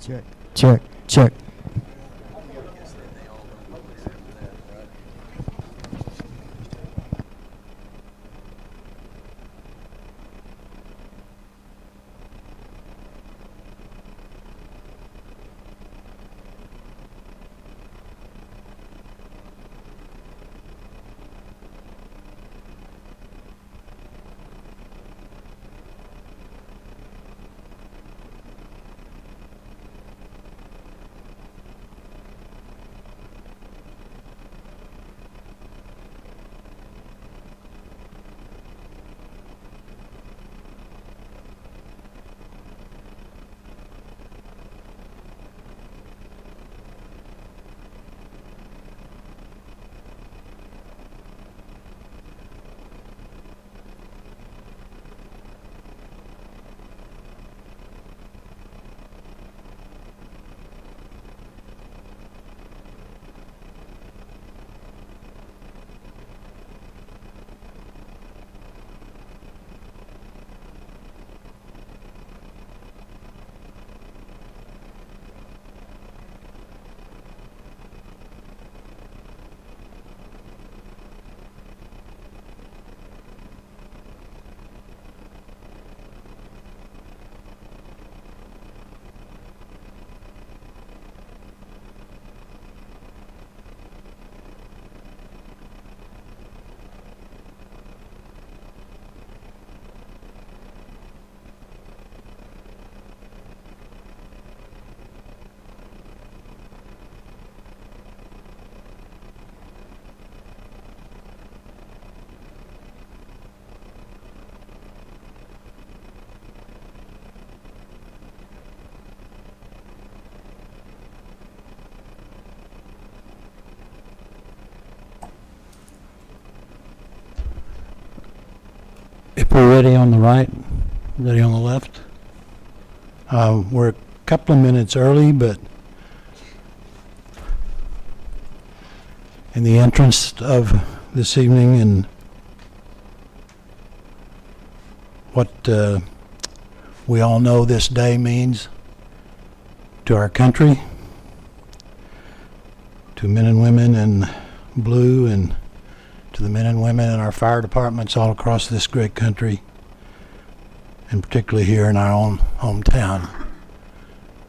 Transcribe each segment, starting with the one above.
Check, check, check. If we're ready on the right, ready on the left. We're a couple of minutes early, but in the interest of this evening and what we all know this day means to our country, to men and women in blue, and to the men and women in our fire departments all across this great country, and particularly here in our own hometown,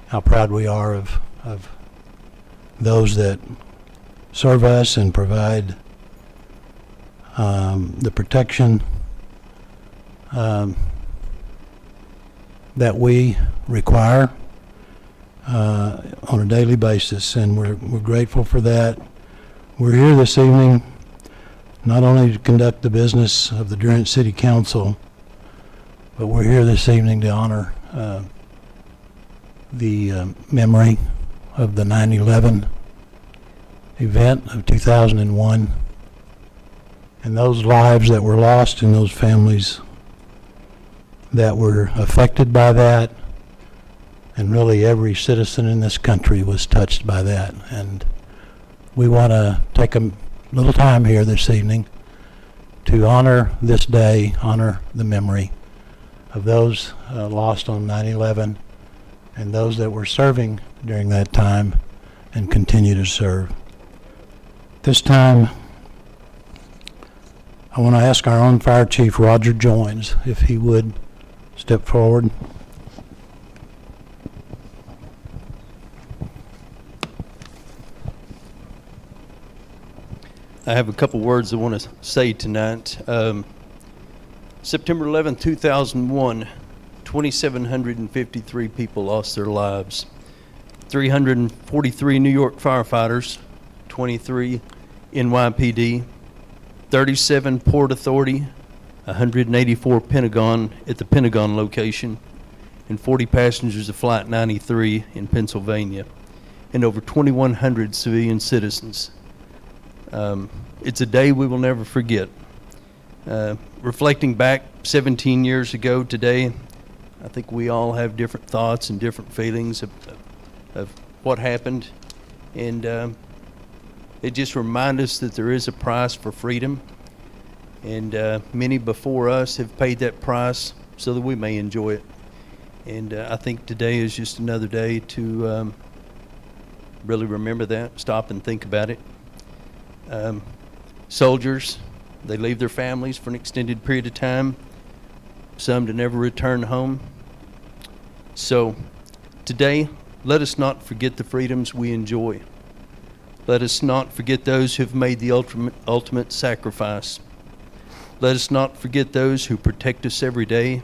how proud we are of those that serve us and provide the protection that we require on a daily basis, and we're grateful for that. We're here this evening not only to conduct the business of the Durant City Council, but we're here this evening to honor the memory of the 9/11 event of 2001 and those lives that were lost and those families that were affected by that, and really every citizen in this country was touched by that. And we want to take a little time here this evening to honor this day, honor the memory of those lost on 9/11 and those that were serving during that time and continue to serve. This time, I want to ask our own Fire Chief, Roger Joines, if he would step forward. I have a couple words I want to say tonight. September 11, 2001, 2,753 people lost their lives. 343 New York firefighters, 23 NYPD, 37 Port Authority, 184 Pentagon at the Pentagon location, and 40 passengers of Flight 93 in Pennsylvania, and over 2,100 civilian citizens. It's a day we will never forget. Reflecting back 17 years ago today, I think we all have different thoughts and different feelings of what happened, and it just reminds us that there is a price for freedom, and many before us have paid that price so that we may enjoy it. And I think today is just another day to really remember that, stop and think about it. Soldiers, they leave their families for an extended period of time, some to never return home. So today, let us not forget the freedoms we enjoy. Let us not forget those who have made the ultimate sacrifice. Let us not forget those who protect us every day.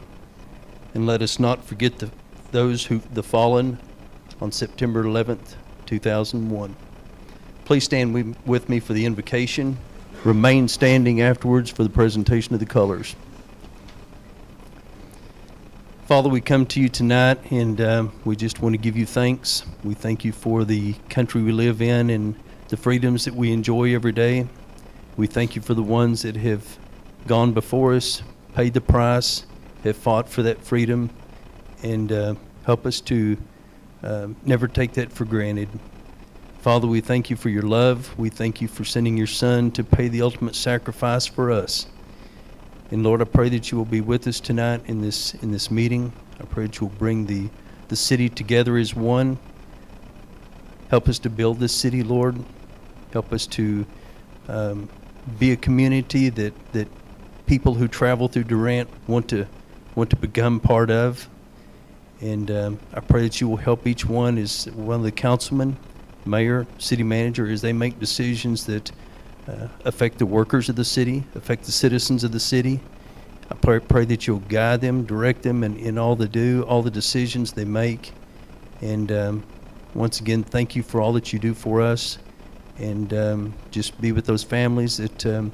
And let us not forget the fallen on September 11th, 2001. Please stand with me for the invocation. Remain standing afterwards for the presentation of the colors. Father, we come to you tonight, and we just want to give you thanks. We thank you for the country we live in and the freedoms that we enjoy every day. We thank you for the ones that have gone before us, paid the price, have fought for that freedom, and help us to never take that for granted. Father, we thank you for your love. We thank you for sending your Son to pay the ultimate sacrifice for us. And Lord, I pray that you will be with us tonight in this meeting. I pray that you will bring the city together as one. Help us to build this city, Lord. Help us to be a community that people who travel through Durant want to become part of. And I pray that you will help each one as one of the councilmen, mayor, city manager, as they make decisions that affect the workers of the city, affect the citizens of the city. I pray that you'll guide them, direct them in all they do, all the decisions they make. And once again, thank you for all that you do for us. And just be with those families that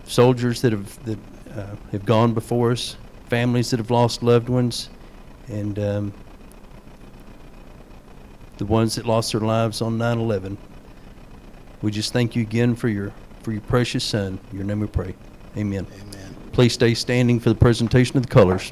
soldiers that have gone before us, families that have lost loved ones, and the ones that lost their lives on 9/11. We just thank you again for your precious Son. In your name we pray. Amen. Amen. Please stay standing for the presentation of the colors.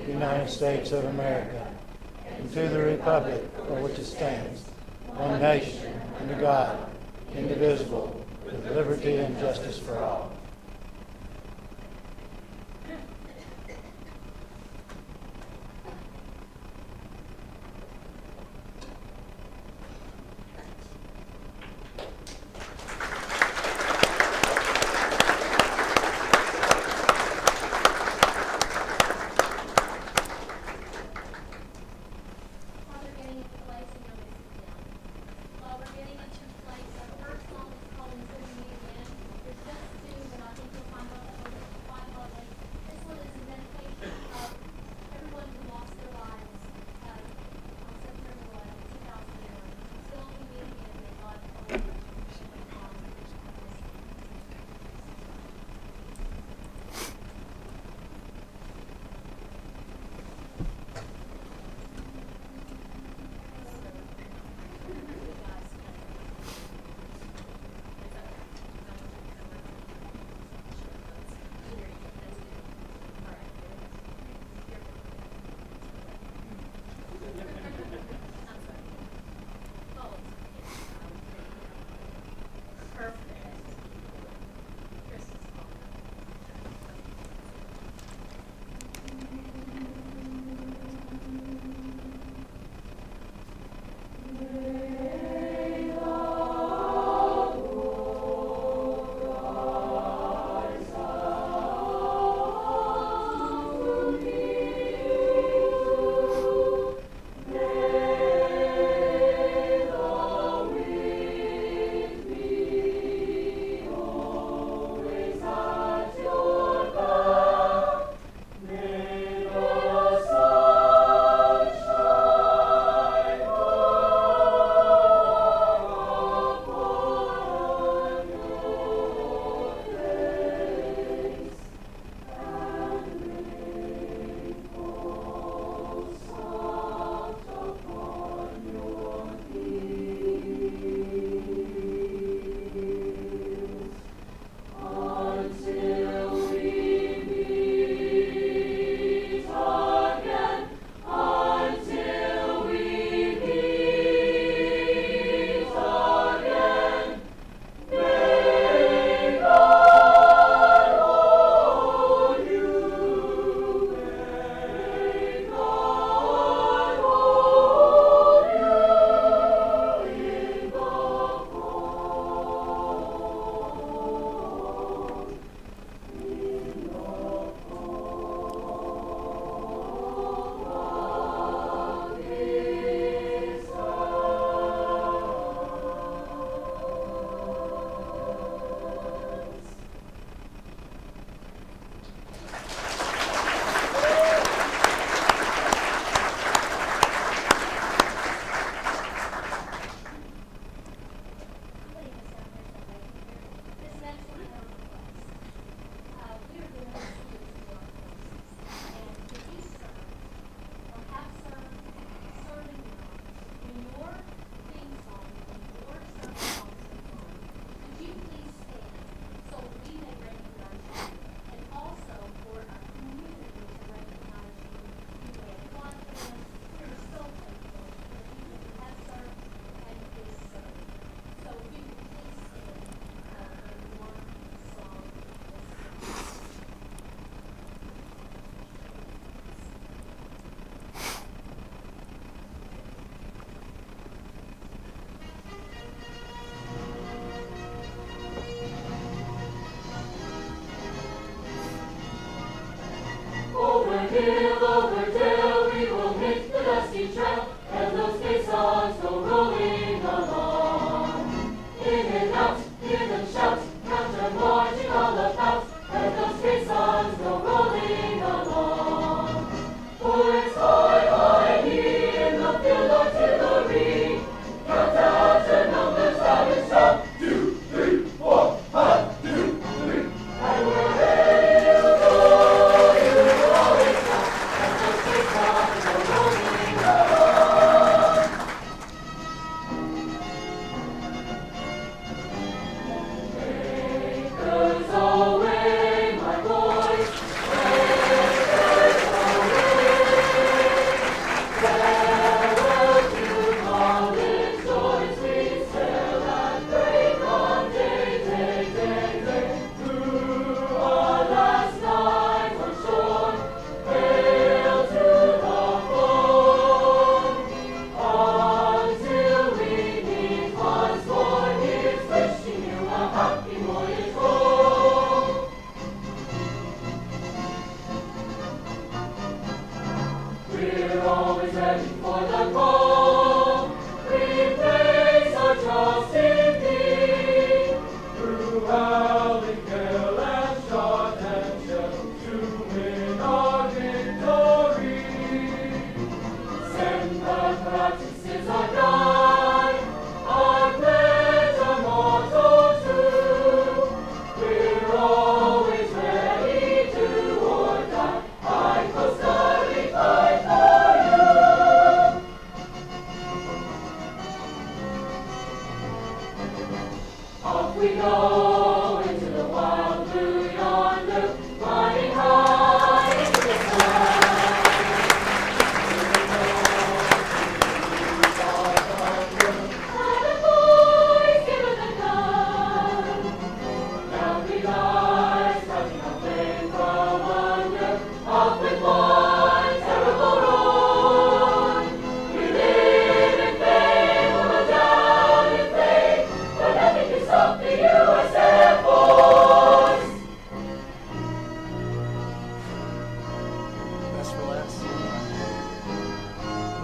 United States of America and to the republic for which it stands, one nation, under God, indivisible, with liberty and justice for all. While they're getting into place, you know, they sit down. While we're getting into place, our first song is called Until We Meet Again. There's just two, but I think you'll find out that those quite lovely. This one is in dedication of everyone who lost their lives on September 11, 2001. Until we meet again, may God hold you and calm you.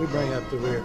We bring up the rear.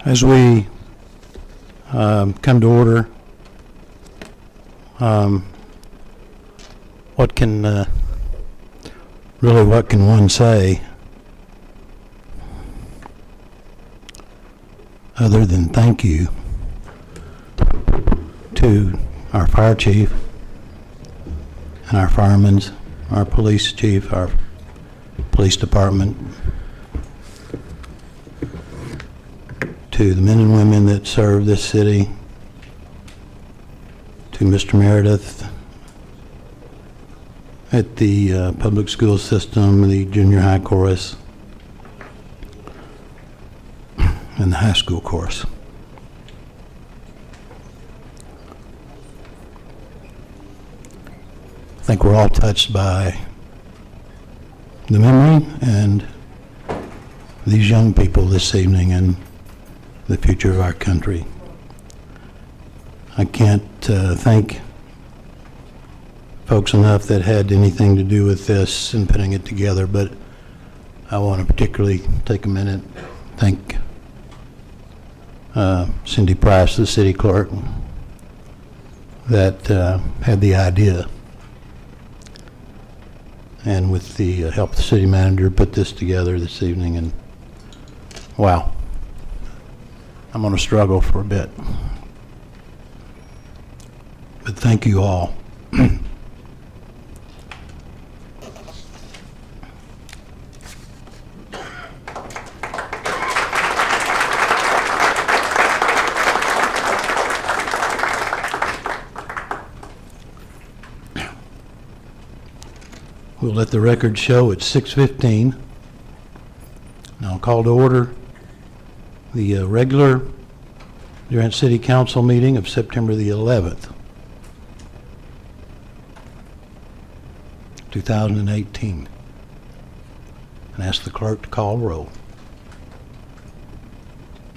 As we come to order, what can one say other than thank you to our fire chief and our firemen, our police chief, our police department, to the men and women that serve this city, to Mr. Meredith at the public school system, the junior high chorus, and the high school chorus. I think we're all touched by the memory and these young people this evening and the future of our country. I can't thank folks enough that had anything to do with this and putting it together, but I want to particularly take a minute, thank Cindy Price, the city clerk, that had the idea, and with the help of the city manager, put this together this evening. And wow, I'm going to struggle for a bit, but thank you all. We'll let the record show it's 6:15. Now I'll call to order the regular Durant City Council meeting of September the 11th, 2018. And ask the clerk to call roll.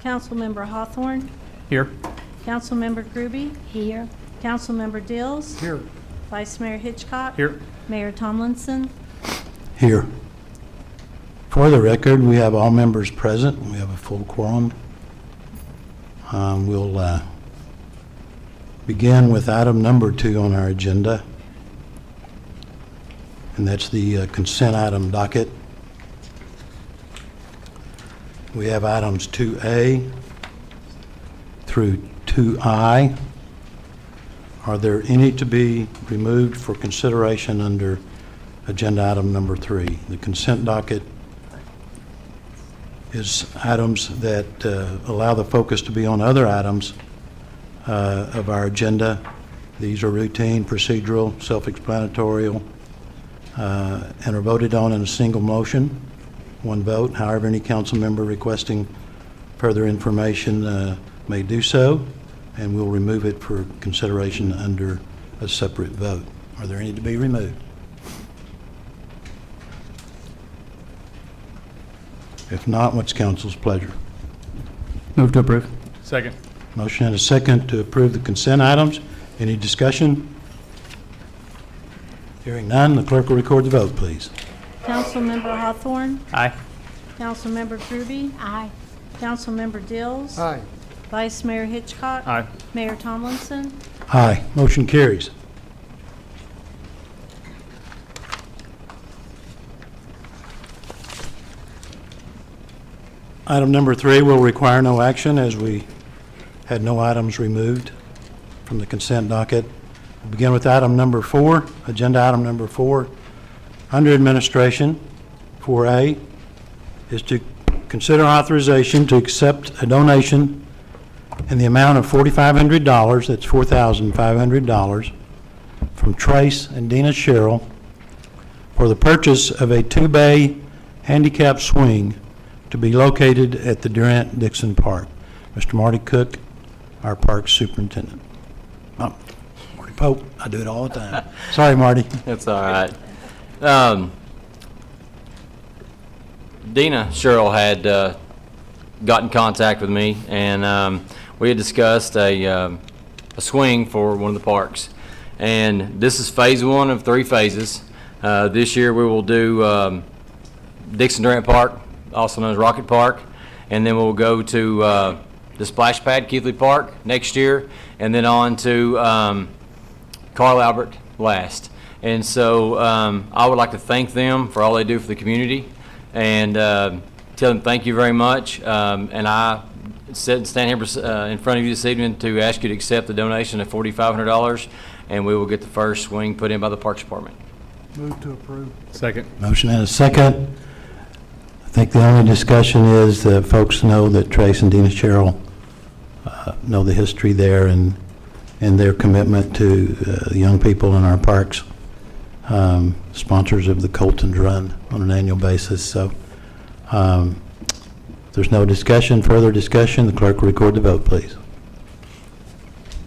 Councilmember Hawthorne. Here. Councilmember Groby. Here. Councilmember Dills. Here. Vice Mayor Hitchcock. Here. Mayor Tomlinson. Here. For the record, we have all members present. We have a full quorum. We'll begin with item number 2 on our agenda, and that's the consent item docket. We have items 2A through 2I. Are there any to be removed for consideration under agenda item number 3? The consent docket is items that allow the focus to be on other items of our agenda. These are routine, procedural, self-explanatory, and are voted on in a single motion, one vote. However, any council member requesting further information may do so, and we'll remove it for consideration under a separate vote. Are there any to be removed? If not, what's council's pleasure? Move to approve. Second. Motion and a second to approve the consent items. Any discussion? Hearing none, the clerk will record the vote, please. Councilmember Hawthorne. Aye. Councilmember Groby. Aye. Councilmember Dills. Aye. Vice Mayor Hitchcock. Aye. Mayor Tomlinson. Aye. Motion carries. Item number 3 will require no action, as we had no items removed from the consent docket. We'll begin with item number 4, agenda item number 4. Under administration, 4A, is to consider authorization to accept a donation in the amount of $4,500, that's $4,500, from Trace and Dina Sherrill for the purchase of a 2-bay handicap swing to be located at the Durant-Dixon Park. Mr. Marty Cook, our park superintendent. Oh, Marty Pope, I do it all the time. Sorry, Marty. That's all right. Dina Sherrill had got in contact with me, and we had discussed a swing for one of the parks. And this is phase 1 of 3 phases. This year we will do Dixon Durant Park, also known as Rocket Park, and then we'll go to the splash pad, Keithley Park, next year, and then on to Carl Albert last. And so I would like to thank them for all they do for the community, and tell them thank you very much. And I stand here in front of you this evening to ask you to accept the donation of $4,500, and we will get the first swing put in by the Parks Department. Move to approve. Second. Motion and a second. I think the only discussion is that folks know that Trace and Dina Sherrill know the history there and their commitment to the young people in our parks, sponsors of the Colton's Run on an annual basis. So if there's no discussion, further discussion, the clerk will record the vote, please.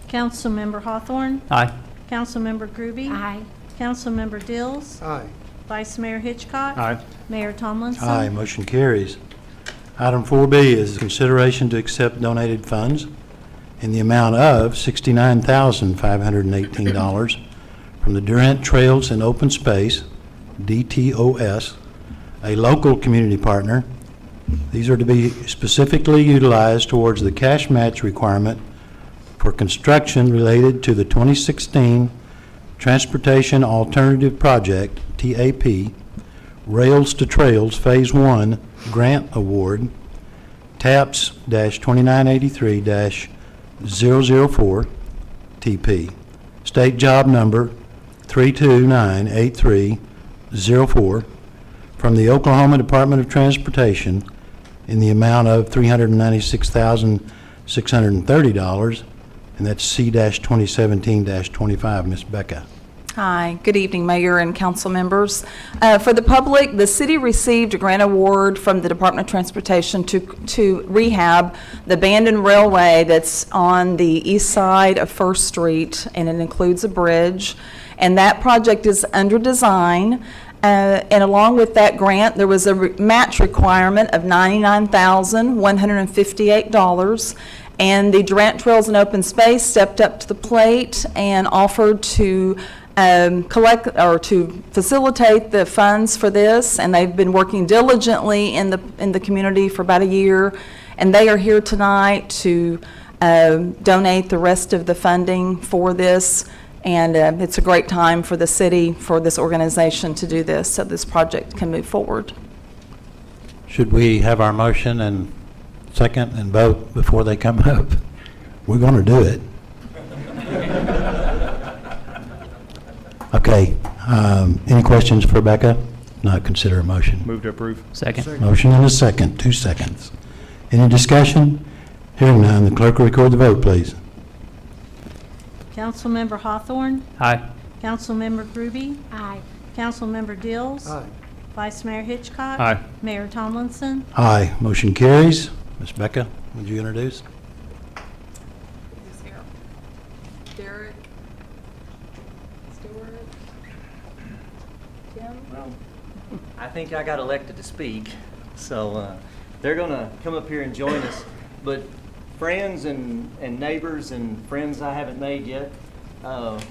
Councilmember Hawthorne. Aye. Councilmember Groby. Aye. Councilmember Dills. Aye. Vice Mayor Hitchcock. Aye. Mayor Tomlinson. Aye, motion carries. Item 4B is consideration to accept donated funds in the amount of $69,518 from the Durant Trails and Open Space, DTOS, a local community partner. These are to be specifically utilized towards the cash match requirement for construction related to the 2016 Transportation Alternative Project, TAP, Rails to Trails Phase 1 Grant Award, TAPS-2983-004, TP. State Job Number 3298304 from the Oklahoma Department of Transportation in the amount of $396,630, and that's C-2017-25. Ms. Becca. Hi, good evening, Mayor and council members. For the public, the city received a grant award from the Department of Transportation to rehab the abandoned railway that's on the east side of First Street, and it includes a bridge. And that project is under design. And along with that grant, there was a match requirement of $99,158. And the Durant Trails and Open Space stepped up to the plate and offered to collect or to facilitate the funds for this, and they've been working diligently in the community for about a year, and they are here tonight to donate the rest of the funding for this, and it's a great time for the city, for this organization to do this, so this project can move forward. Should we have our motion and second and vote before they come up? We're going to do it. Okay, any questions for Becca? Not consider a motion. Move to approve. Second. Motion and a second, 2 seconds. Any discussion? Hearing none, the clerk will record the vote, please. Councilmember Hawthorne, Aye. Councilmember Groby. Aye. Councilmember Dills. Aye. Vice Mayor Hitchcock. Aye. Mayor Tomlinson. Aye, motion carries. Ms. Becca, would you introduce? Who's here? Derek? Stewart? Tim? Well, I think I got elected to speak, so they're going to come up here and join us. But friends and neighbors and friends I haven't made yet,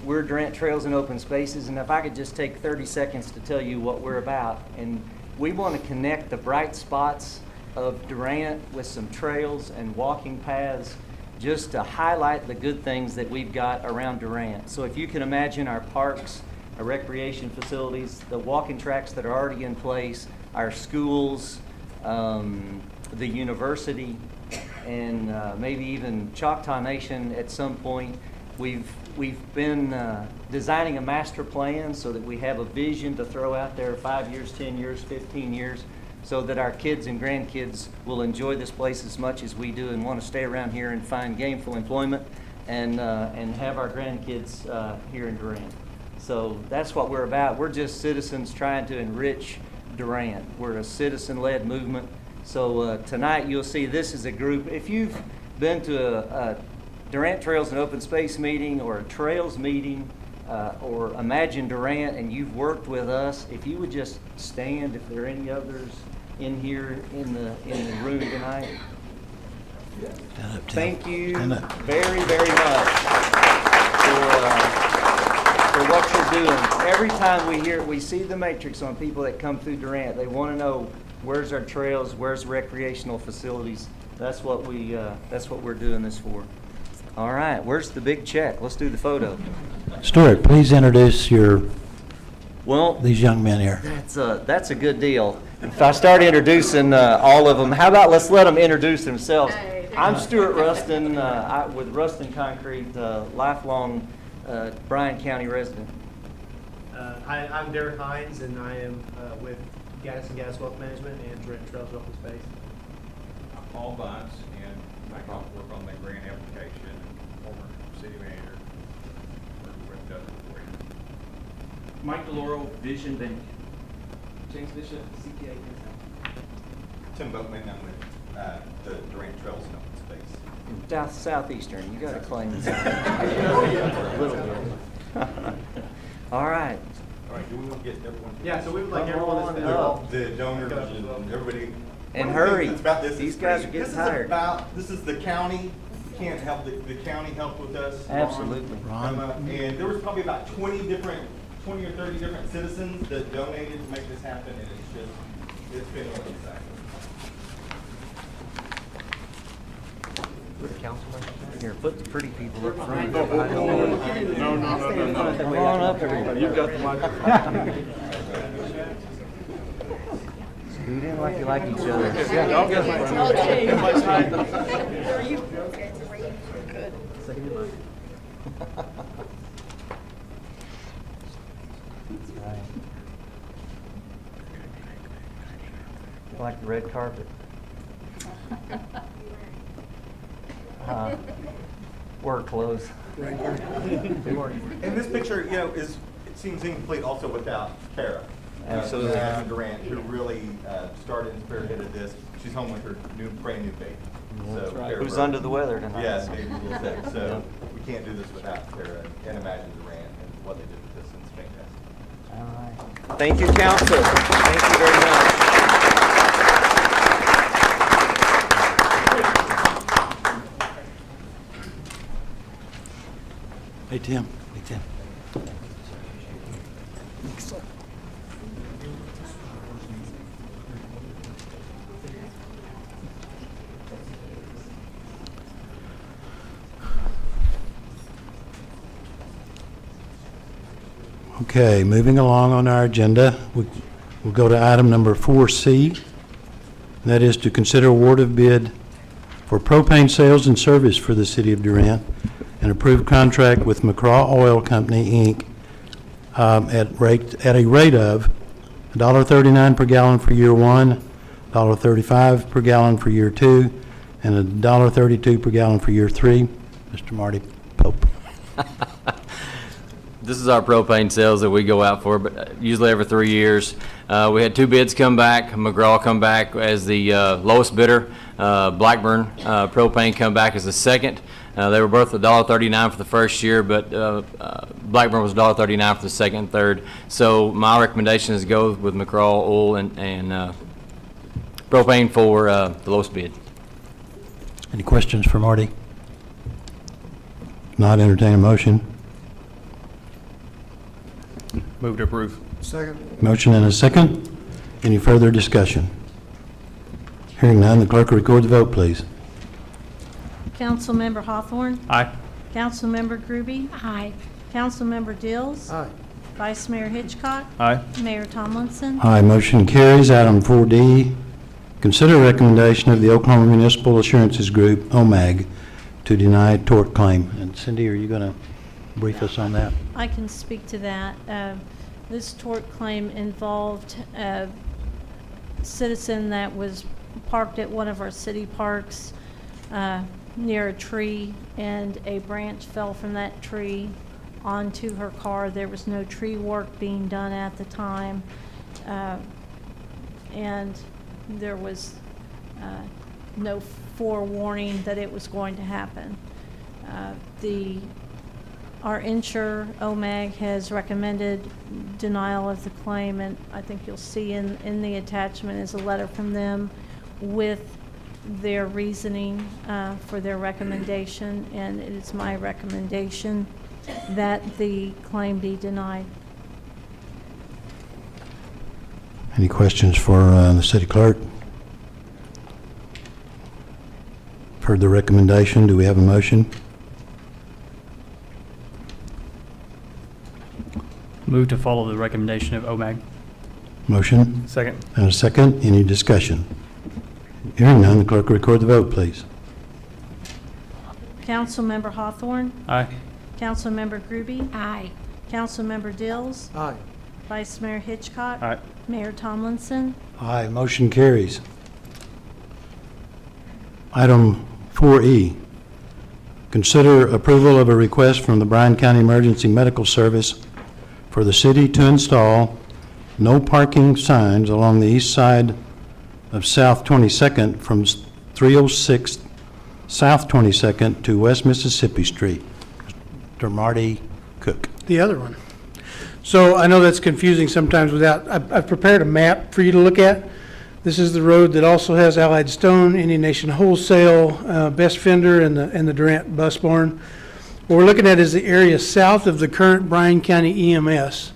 we're Durant Trails and Open Spaces, and if I could just take 30 seconds to tell you what we're about. And we want to connect the bright spots of Durant with some trails and walking paths just to highlight the good things that we've got around Durant. So if you can imagine our parks, our recreation facilities, the walking tracks that are already in place, our schools, the university, and maybe even Choctaw Nation at some point. We've been designing a master plan so that we have a vision to throw out there 5 years, 10 years, 15 years, so that our kids and grandkids will enjoy this place as much as we do and want to stay around here and find gainful employment and have our grandkids here in Durant. So that's what we're about. We're just citizens trying to enrich Durant. We're a citizen-led movement. So tonight you'll see this is a group. If you've been to a Durant Trails and Open Space meeting or a Trails meeting or Imagine Durant and you've worked with us, if you would just stand, if there are any others in here in the room tonight. Stand up, Tim. Thank you Stand up. very, very much for what you're doing. Every time we see the matrix on people that come through Durant, they want to know where's our trails, where's recreational facilities. That's what we're doing this for. All right, where's the big check? Let's do the photo. Stuart, please introduce Well, these young men here. that's a good deal. If I start introducing all of them, how about let's let them introduce themselves. I'm Stuart Rustin with Rustin Concrete, lifelong Bryan County resident. I'm Derek Hines, and I am with Gaddis and Gaddis Wealth Management and Durant Trails Open Space. I'm Paul Bunce, and I work on the grant application, and former city manager. Worked with Douglas. Mike DeLauro, Vision Bank. James Bishop, CPA. Tim Boatman, I'm with the Durant Trails and Open Space. Southeastern, you got to claim it. A little bit. All right. All right, do we want to get everyone? Yeah, so we would like everyone that's been Come on involved. The donors and everybody. And One of the hurry. things that's about this These is guys great. are getting This tired. This is the county can't help, the county helped with us. Absolutely. And there was probably about 20 or 30 different citizens that donated to make this happen, and it's been really exciting. Here, put the pretty people up front. No. Come on up, everybody. You've got the microphone. Scoot in like you like each other. Like the red carpet. Work clothes. And this picture, it seems incomplete also without Kara. Absolutely. Jasmine Durant, who really started and spearheaded this. She's home with her brand new baby. So Kara Who's Burke- under the weather tonight? Yeah, baby's a little sick. So we can't do this without Kara and Imagine Durant and what they did with this. And it's fantastic. All right. Thank you, council. Thank you very much. Hey, Tim. Hey, Tim. Okay, moving along on our agenda, we'll go to item number 4C. And that is to consider award of bid for propane sales and service for the city of Durant, an approved contract with McCraw Oil Company, Inc., at a rate of $1.39 per gallon for year one, $1.35 per gallon for year two, and $1.32 per gallon for year three. Mr. Marty Pope. This is our propane sales that we go out for, but usually every 3 years. We had 2 bids come back. McGraw come back as the lowest bidder. Blackburn Propane come back as the second. They were both $1.39 for the first year, but Blackburn was $1.39 for the second and third. So my recommendation is go with McGraw Oil and propane for the lowest bid. Any questions for Marty? Not entertain a motion. Move to approve. Motion and a second. Any further discussion? Hearing none, the clerk will record the vote, please. Councilmember Hawthorne. Aye. Councilmember Groby. Aye. Councilmember Dills. Aye. Vice Mayor Hitchcock. Aye. Mayor Tomlinson. Aye, motion carries. Item 4D, consider recommendation of the Oklahoma Municipal Assurances Group, OMAG, to deny tort claim. And Cindy, are you going to brief us on that? I can speak to that. This tort claim involved a citizen that was parked at one of our city parks near a tree, and a branch fell from that tree onto her car. There was no tree work being done at the time, and there was no forewarning that it was going to happen. Our insurer, OMAG, has recommended denial of the claim, and I think you'll see in the attachment is a letter from them with their reasoning for their recommendation, and it is my recommendation that the claim be denied. Any questions for the city clerk? Heard the recommendation. Do we have a motion? Move to follow the recommendation of OMAG. Motion Second. and a second. Any discussion? Hearing none, the clerk will record the vote, please. Councilmember Hawthorne. Aye. Councilmember Groby. Aye. Councilmember Dills. Aye. Vice Mayor Hitchcock. Aye. Mayor Tomlinson. Aye, motion carries. Item 4E, consider approval of a request from the Bryan County Emergency Medical Service for the city to install no parking signs along the east side of South 22nd from 306 South 22nd to West Mississippi Street. Mr. Marty Cook. The other one. So I know that's confusing sometimes without, I've prepared a map for you to look at, This is the road that also has Allied Stone, Indian Nation Wholesale, Best Fender, and the Durant Bus Barn. What we're looking at is the area south of the current Bryan County EMS.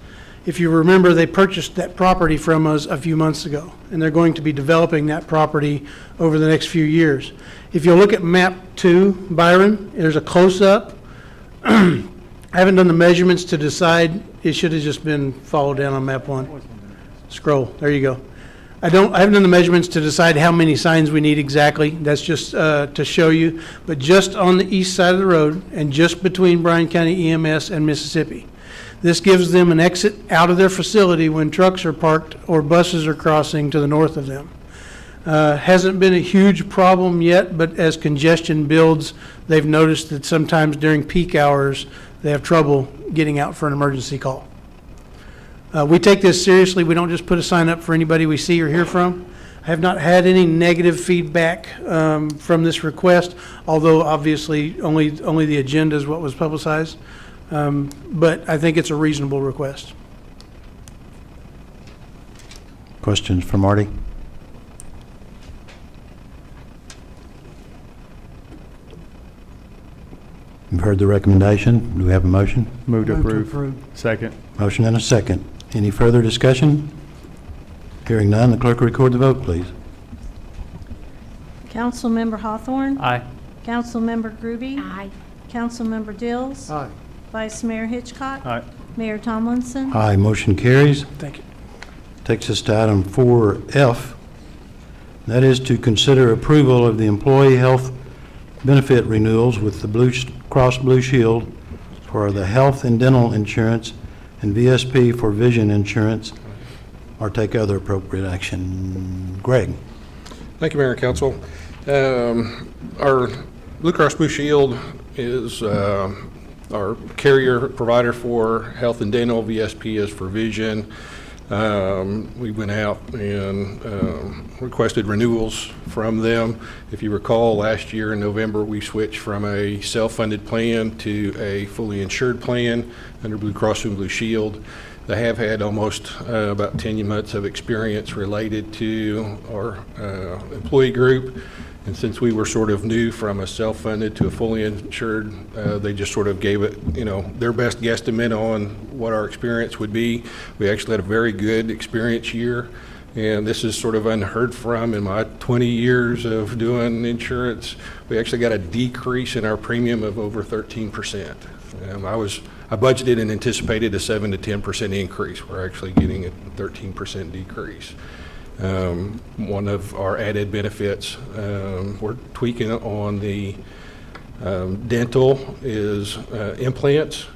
If you remember, they purchased that property from us a few months ago, and they're going to be developing that property over the next few years. If you look at map 2, Byron, there's a close-up. I haven't done the measurements to decide. It should have just been followed down on map 1. Scroll, there you go. I haven't done the measurements to decide how many signs we need exactly. That's just to show you. But just on the east side of the road and just between Bryan County EMS and Mississippi. This gives them an exit out of their facility when trucks are parked or buses are crossing to the north of them. Hasn't been a huge problem yet, but as congestion builds, they've noticed that sometimes during peak hours, they have trouble getting out for an emergency call. We take this seriously. We don't just put a sign up for anybody we see or hear from. I have not had any negative feedback from this request, although obviously only the agenda is what was publicized. But I think it's a reasonable request. Questions for Marty? You've heard the recommendation. Do we have a motion? Move to approve. Second. Motion and a second. Any further discussion? Hearing none, the clerk will record the vote, please. Councilmember Hawthorne. Aye. Councilmember Groby. Aye. Councilmember Dills. Aye. Vice Mayor Hitchcock. Aye. Mayor Tomlinson. Aye, motion carries. Thank you. Takes us to item 4F. That is to consider approval of the employee health benefit renewals with the Blue Cross Blue Shield for the health and dental insurance and VSP for vision insurance, or take other appropriate action. Greg. Thank you, Mayor and Council. Our Blue Cross Blue Shield is our carrier provider for health and dental. VSP is for vision. We went out and requested renewals from them. If you recall, last year in November, we switched from a self-funded plan to a fully insured plan under Blue Cross and Blue Shield. They have had almost about 10 months of experience related to our employee group. And since we were sort of new from a self-funded to a fully insured, they just sort of gave it, their best guesstimate on what our experience would be. We actually had a very good experience year, and this is sort of unheard from in my 20 years of doing insurance. We actually got a decrease in our premium of over 13%. I budgeted and anticipated a 7 to 10% increase. We're actually getting a 13% decrease. One of our added benefits we're tweaking on the dental is implants.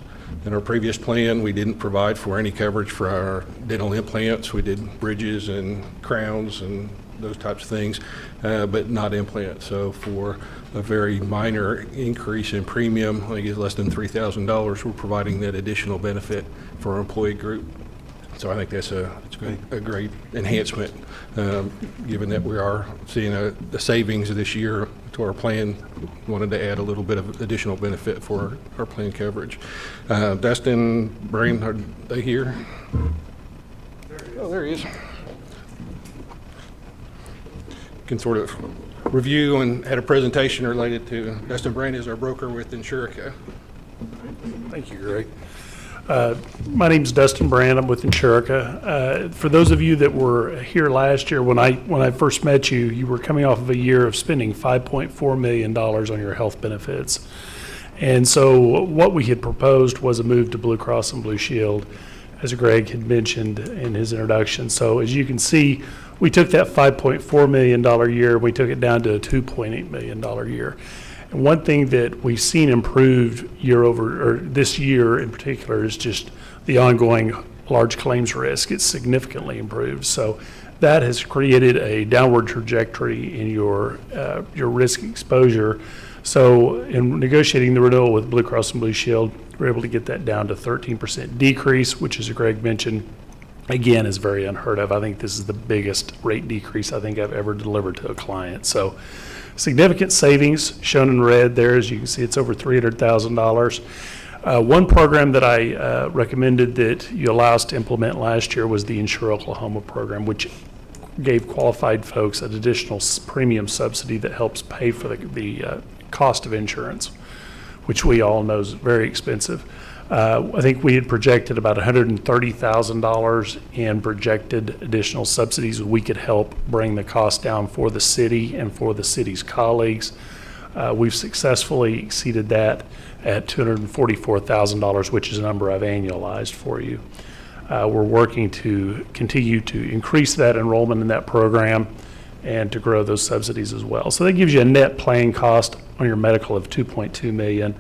In our previous plan, we didn't provide for any coverage for our dental implants. We did bridges and crowns and those types of things, but not implants. So for a very minor increase in premium, I think it's less than $3,000, we're providing that additional benefit for our employee group. So I think that's a great enhancement, given that we are seeing a savings this year to our plan. Wanted to add a little bit of additional benefit for our plan coverage. Dustin, Brain, are they here? Oh, there he is. Can sort of review and had a presentation related to Dustin Brain is our broker with Insurica. Thank you, Greg. My name's Dustin Brand. I'm with Insurica. For those of you that were here last year, when I first met you, you were coming off of a year of spending $5.4 million on your health benefits. And so what we had proposed was a move to Blue Cross and Blue Shield, as Greg had mentioned in his introduction. So as you can see, we took that $5.4 million year, we took it down to a $2.8 million year. And one thing that we've seen improved this year in particular is just the ongoing large claims risk. It's significantly improved. So that has created a downward trajectory in your risk exposure. So in negotiating the renewal with Blue Cross and Blue Shield, we're able to get that down to 13% decrease, which, as Greg mentioned, again, is very unheard of. I think this is the biggest rate decrease I think I've ever delivered to a client. So significant savings shown in red there. As you can see, it's over $300,000. One program that I recommended that you allow us to implement last year was the Insure Oklahoma program, which gave qualified folks an additional premium subsidy that helps pay for the cost of insurance, which we all know is very expensive. I think we had projected about $130,000 in projected additional subsidies. We could help bring the cost down for the city and for the city's colleagues. We've successfully exceeded that at $244,000, which is a number I've annualized for you. We're working to continue to increase that enrollment in that program and to grow those subsidies as well. So that gives you a net paying cost on your medical of $2.2 million.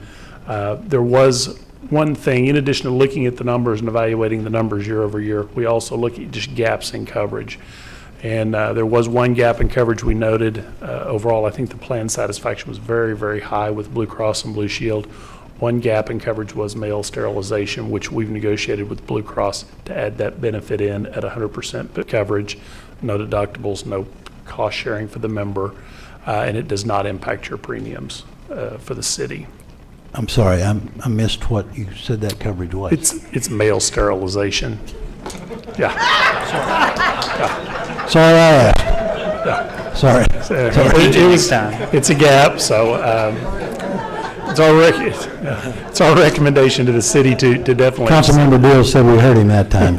There was one thing, in addition to looking at the numbers and evaluating the numbers year over year, we also look at just gaps in coverage. And there was one gap in coverage we noted. Overall, I think the plan satisfaction was very, very high with Blue Cross and Blue Shield. One gap in coverage was male sterilization, which we've negotiated with Blue Cross to add that benefit in at 100% coverage, no deductibles, no cost sharing for the member, and it does not impact your premiums for the city. I'm sorry, I missed what you said that coverage was. It's male sterilization. Yeah. Sorry I asked. Yeah. Sorry. It's a gap, so it's our recommendation to the city to definitely. Councilmember Deal said we heard him that time.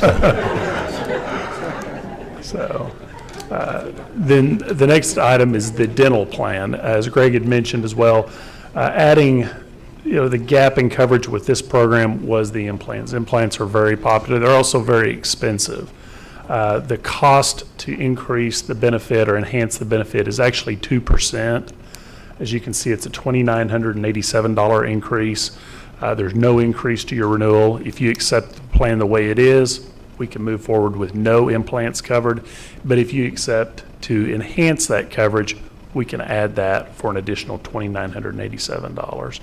So, then the next item is the dental plan. As Greg had mentioned as well, adding, the gap in coverage with this program was the implants. Implants are very popular. They're also very expensive. The cost to increase the benefit or enhance the benefit is actually 2%. As you can see, it's a $2,987 increase. There's no increase to your renewal. If you accept the plan the way it is, we can move forward with no implants covered. But if you accept to enhance that coverage, we can add that for an additional $2,987.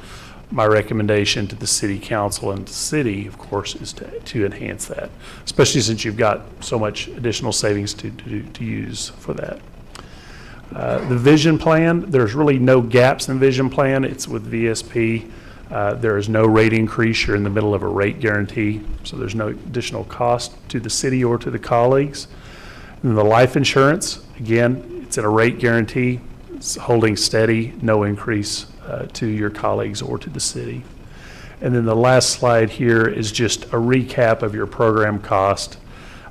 My recommendation to the city council and the city, of course, is to enhance that, especially since you've got so much additional savings to use for that. The vision plan, there's really no gaps in vision plan. It's with VSP. There is no rate increase. You're in the middle of a rate guarantee, so there's no additional cost to the city or to the colleagues. And the life insurance, again, it's in a rate guarantee. It's holding steady, no increase to your colleagues or to the city. And then the last slide here is just a recap of your program cost.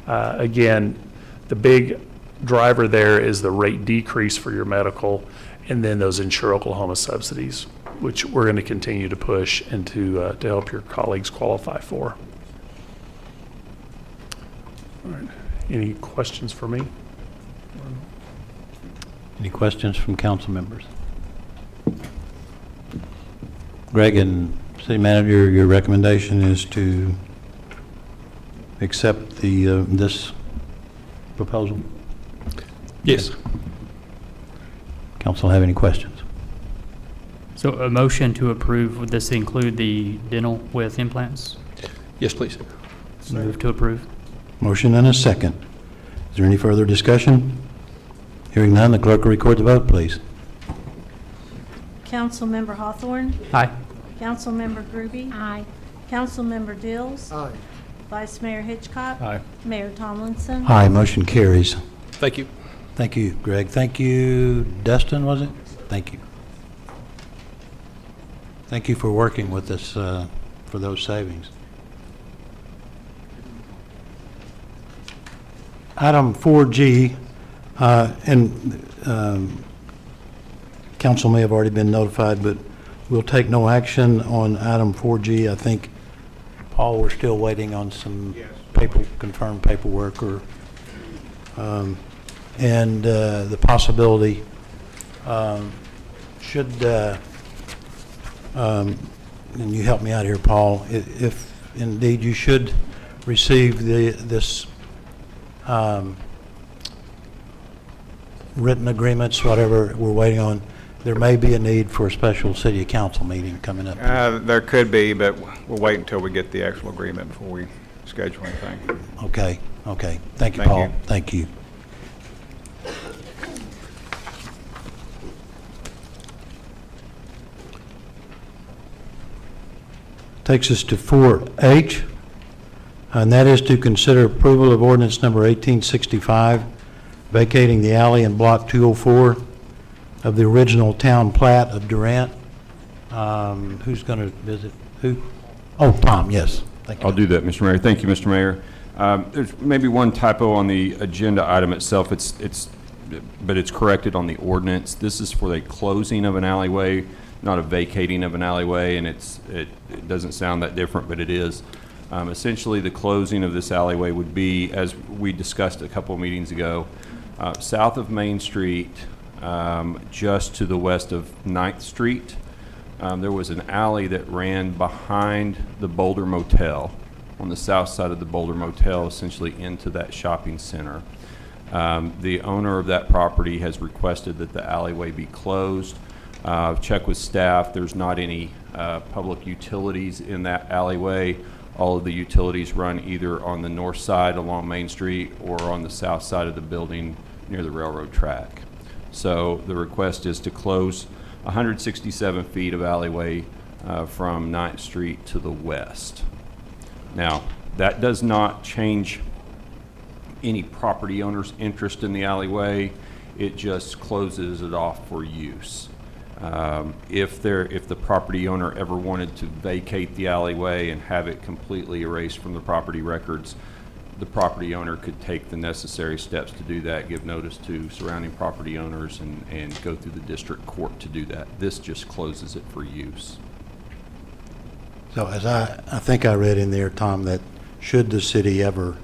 Again, the big driver there is the rate decrease for your medical, and then those Insure Oklahoma subsidies, which we're going to continue to push and to help your colleagues qualify for. All right. Any questions for me? Any questions from council members? Greg and City Manager, your recommendation is to accept this proposal? Yes. Council have any questions? So a motion to approve, would this include the dental with implants? Yes, please. Move to approve. Motion and a second. Is there any further discussion? Hearing none, the clerk will record the vote, please. Councilmember Hawthorne. Aye. Councilmember Groby. Aye. Councilmember Dills. Aye. Vice Mayor Hitchcock. Aye. Mayor Tomlinson. Aye, motion carries. Thank you. Thank you, Greg. Thank you, Dustin, was it? Thank you. Thank you for working with us for those savings. Item 4G, council may have already been notified, but we'll take no action on item 4G. I think, Paul, we're still waiting on some confirmed paperwork and the possibility should, and you help me out here, Paul, if indeed you should receive this written agreements, whatever we're waiting on, there may be a need for a special city council meeting coming up. There could be, but we'll wait until we get the actual agreement before we schedule anything. Okay. Thank you, Thank Paul. you. Thank you. Takes us to 4H, and that is to consider approval of ordinance number 1865, vacating the alley in Block 204 of the original town plat of Durant. Who's going to visit? Who? Oh, Tom, yes. Thank you. I'll do that, Mr. Mayor. Thank you, Mr. Mayor. There's maybe one typo on the agenda item itself. But it's corrected on the ordinance. This is for the closing of an alleyway, not a vacating of an alleyway, and it doesn't sound that different, but it is. Essentially, the closing of this alleyway would be, as we discussed a couple of meetings ago, south of Main Street, just to the west of 9th Street. There was an alley that ran behind the Boulder Motel, on the south side of the Boulder Motel, essentially into that shopping center. The owner of that property has requested that the alleyway be closed. Check with staff, there's not any public utilities in that alleyway. All of the utilities run either on the north side along Main Street or on the south side of the building near the railroad track. So the request is to close 167 feet of alleyway from 9th Street to the west. Now, that does not change any property owner's interest in the alleyway. It just closes it off for use. If the property owner ever wanted to vacate the alleyway and have it completely erased from the property records, the property owner could take the necessary steps to do that, give notice to surrounding property owners, and go through the district court to do that. This just closes it for use. So as I think I read in there, Tom, that should the city ever,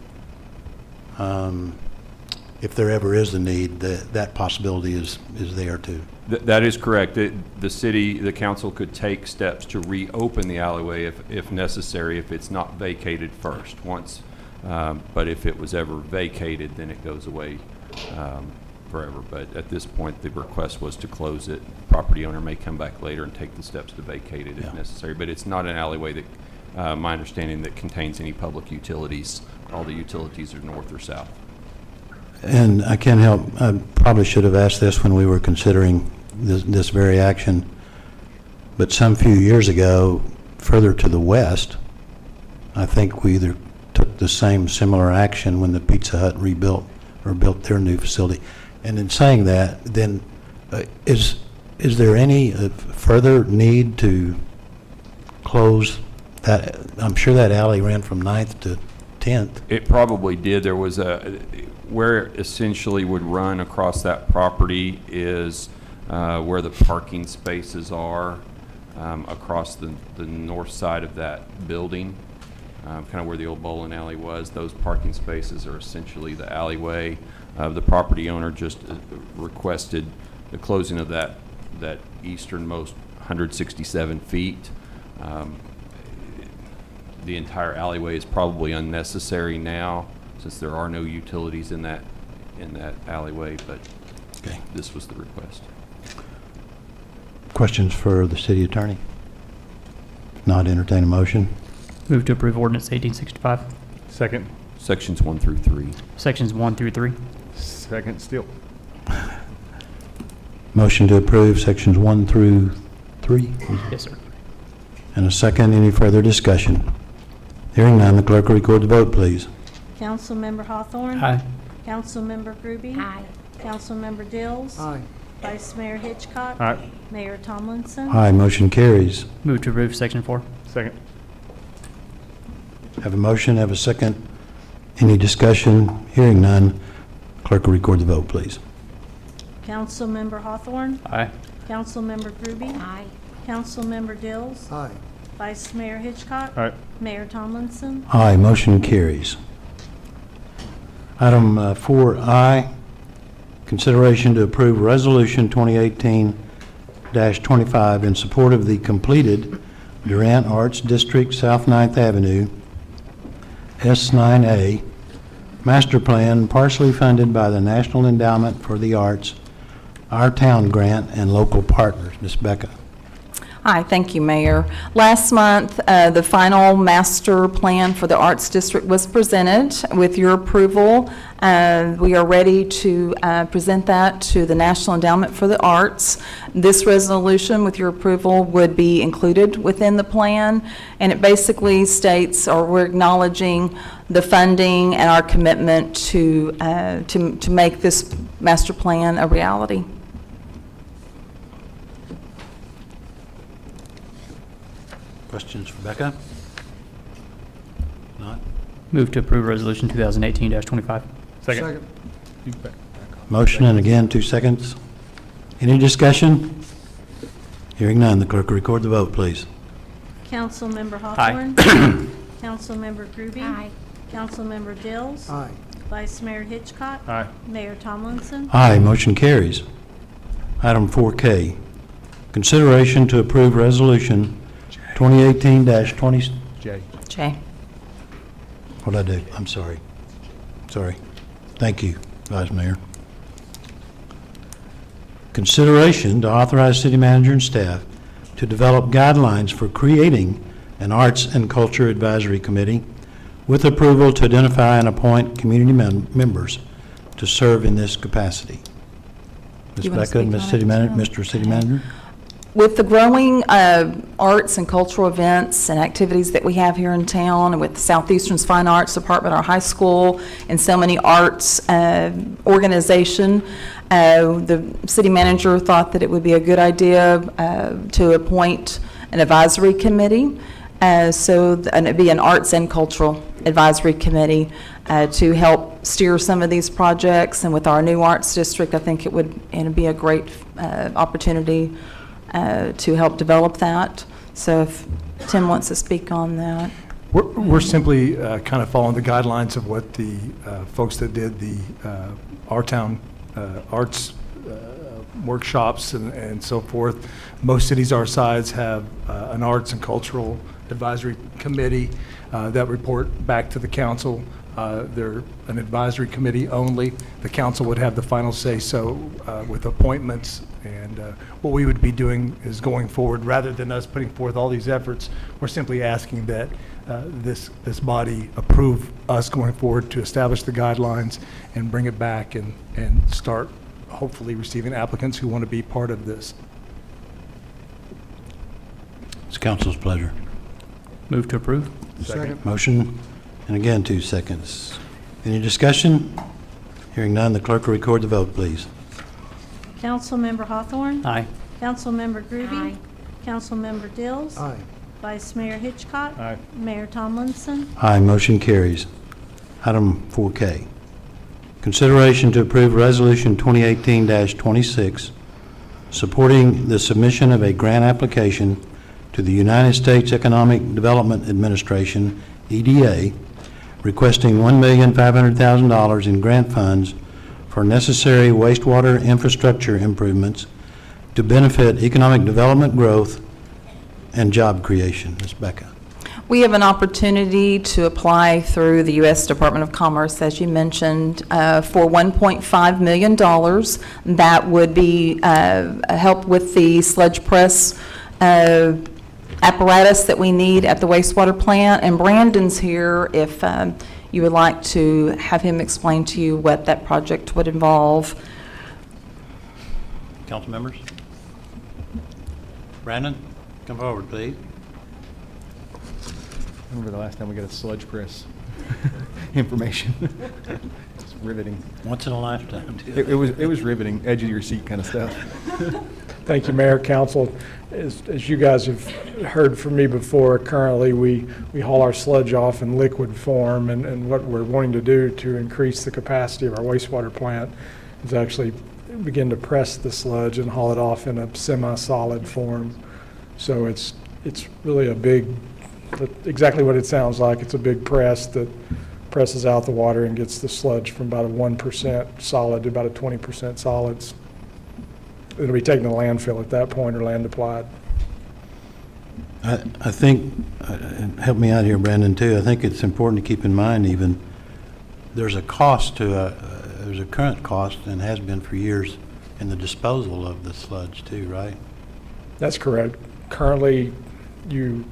if there ever is a need, that possibility is there too. That is correct. The council could take steps to reopen the alleyway if necessary, if it's not vacated first. But if it was ever vacated, then it goes away forever. But at this point, the request was to close it. Property owner may come back later and take the steps to vacate it if necessary. But it's not an alleyway that, my understanding, that contains any public utilities. All the utilities are north or south. And I can't help, I probably should have asked this when we were considering this very action, but some few years ago, further to the west, I think we either took the same similar action when the Pizza Hut rebuilt or built their new facility. And in saying that, then is there any further need to close that? I'm sure that alley ran from 9th to 10th. It probably did. There was where it essentially would run across that property is where the parking spaces are across the north side of that building, kind of where the old bowling alley was. Those parking spaces are essentially the alleyway. The property owner just requested the closing of that easternmost 167 feet. The entire alleyway is probably unnecessary now, since there are no utilities in that alleyway, but this was the request. Questions for the city attorney? Not entertain a motion. Move to approve ordinance 1865. Second. Sections 1 through 3. Sections 1 through 3. Second still. Motion to approve sections 1 through 3. Yes, sir. And a second. Any further discussion? Hearing none, the clerk will record the vote, please. Councilmember Hawthorne. Aye. Councilmember Groby. Aye. Councilmember Dills. Aye. Vice Mayor Hitchcock. Aye. Mayor Tomlinson. Aye, motion carries. Move to approve section 4. Second. Have a motion, have a second. Any discussion? Hearing none, clerk will record the vote, please. Councilmember Hawthorne. Aye. Councilmember Groby. Aye. Councilmember Dills. Aye. Vice Mayor Hitchcock. Aye. Mayor Tomlinson. Aye, motion carries. Item 4I, consideration to approve Resolution 2018-25 in support of the completed Durant Arts District South 9th Avenue S9A Master Plan partially funded by the National Endowment for the Arts, Our Town Grant, and local partners. Ms. Becca. Hi, thank you, Mayor. Last month, the final master plan for the Arts District was presented. With your approval, we are ready to present that to the National Endowment for the Arts. This resolution, with your approval, would be included within the plan, and it basically states, or we're acknowledging the funding and our commitment to make this master plan a reality. Questions for Becca? Not? Move to approve Resolution 2018-25. Second. Motion, and again, 2 seconds. Any discussion? Hearing none, the clerk will record the vote, please. Councilmember Aye. Hawthorne. Councilmember Groby. Aye. Councilmember Dills. Aye. Vice Mayor Hitchcock. Aye. Mayor Tomlinson. Aye, motion carries. Item 4K, consideration to approve resolution 2018-20, Jay? what'd I do? I'm sorry. Sorry. Thank you, Vice Mayor. Consideration to authorize city manager and staff to develop guidelines for creating an Arts and Culture Advisory Committee with approval to identify and appoint community members to serve in this capacity. Ms. You wanna Becca, speak Ms. on City it, Manager, Jill? Mr. City Manager? With the growing arts and cultural events and activities that we have here in town, and with Southeastern's Fine Arts Department, our high school, and so many arts organization, the city manager thought that it would be a good idea to appoint an advisory committee. And it'd be an arts and cultural advisory committee to help steer some of these projects. And with our new arts district, I think it'd be a great opportunity to help develop that. So if Tim wants to speak on that. We're simply kind of following the guidelines of what the folks that did the Our Town arts workshops and so forth. Most cities our size have an arts and cultural advisory committee that report back to the council. They're an advisory committee only. The council would have the final say-so with appointments. And what we would be doing is going forward, rather than us putting forth all these efforts, we're simply asking that this body approve us going forward to establish the guidelines and bring it back and start hopefully receiving applicants who want to be part of this. It's council's pleasure. Move to approve. Second. Motion, and again, 2 seconds. Any discussion? Hearing none, the clerk will record the vote, please. Councilmember Hawthorne. Aye. Councilmember Groby. Aye. Councilmember Dills. Aye. Vice Mayor Hitchcock. Aye. Mayor Tomlinson. Aye, motion carries. Item 4K, consideration to approve Resolution 2018-26, supporting the submission of a grant application to the United States Economic Development Administration, EDA, requesting $1,500,000 in grant funds for necessary wastewater infrastructure improvements to benefit economic development growth and job creation. Ms. Becca. We have an opportunity to apply through the U.S. Department of Commerce, as you mentioned, for $1.5 million. That would be help with the sludge press apparatus that we need at the wastewater plant. And Brandon's here if you would like to have him explain to you what that project would involve. Council members? Brandon, come forward, please. Remember the last time we got a sludge press information? It's riveting. Once in a lifetime. It was riveting, edge of your seat kind of stuff. Thank you, Mayor, Council. As you guys have heard from me before, currently we haul our sludge off in liquid form, and what we're wanting to do to increase the capacity of our wastewater plant is actually begin to press the sludge and haul it off in a semi-solid form. So it's really a big, exactly what it sounds like. It's a big press that presses out the water and gets the sludge from about a 1% solid to about a 20% solids. It'll be taken to landfill at that point or land applied. I think, help me out here, Brandon, too. I think it's important to keep in mind even, there's a cost to, there's a current cost, and has been for years, in the disposal of the sludge too, right? That's correct. Currently, you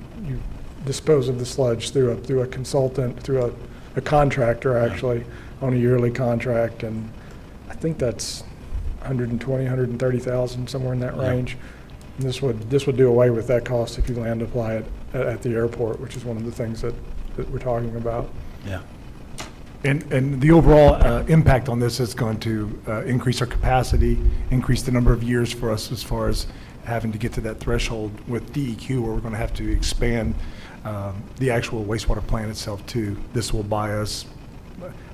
dispose of the sludge through a consultant, through a contractor, actually, on a yearly contract, and I think that's 120, 130,000, somewhere in that range. And this would do away with that cost if you land apply it at the airport, which is one of the things that we're talking about. Yeah. And the overall impact on this is going to increase our capacity, increase the number of years for us as far as having to get to that threshold with DEQ, where we're going to have to expand the actual wastewater plant itself too. This will buy us,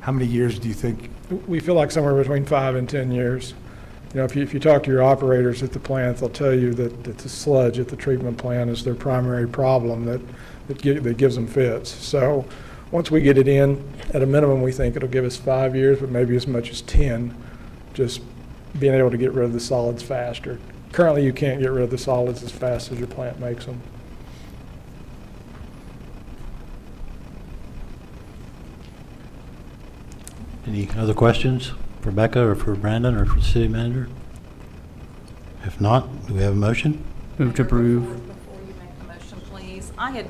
how many years do you think? We feel like somewhere between 5 and 10 years. You know, if you talk to your operators at the plant, they'll tell you that the sludge at the treatment plant is their primary problem that gives them fits. So once we get it in, at a minimum, we think it'll give us 5 years, but maybe as much as 10, just being able to get rid of the solids faster. Currently, you can't get rid of the solids as fast as your plant makes them. Any other questions for Becca or for Brandon or for the city manager? If not, do we have a motion? Move to approve. Before you make the motion, please, I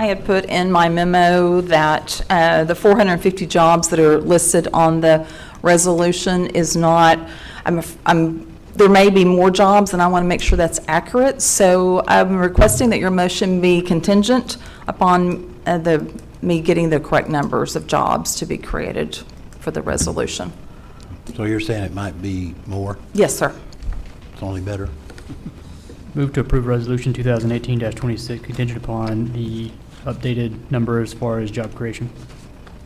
had put in my memo that the 450 jobs that are listed on the resolution is not, there may be more jobs, and I want to make sure that's accurate. So I'm requesting that your motion be contingent upon me getting the correct numbers of jobs to be created for the resolution. So you're saying it might be more? Yes, sir. It's only better. Move to approve Resolution 2018-26 contingent upon the updated number as far as job creation.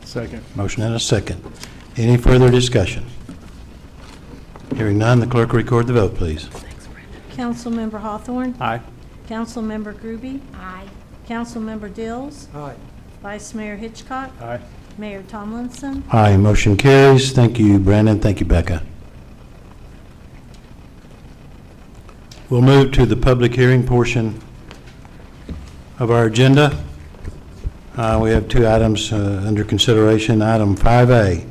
Second. Motion and a second. Any further discussion? Hearing none, the clerk record the vote, please. Councilmember Hawthorne. Aye. Councilmember Groby. Aye. Councilmember Dills. Aye. Vice Mayor Hitchcock. Aye. Mayor Tomlinson. Aye, motion carries. Thank you, Brandon. Thank you, Becca. We'll move to the public hearing portion of our agenda. We have two items under consideration. Item 5A,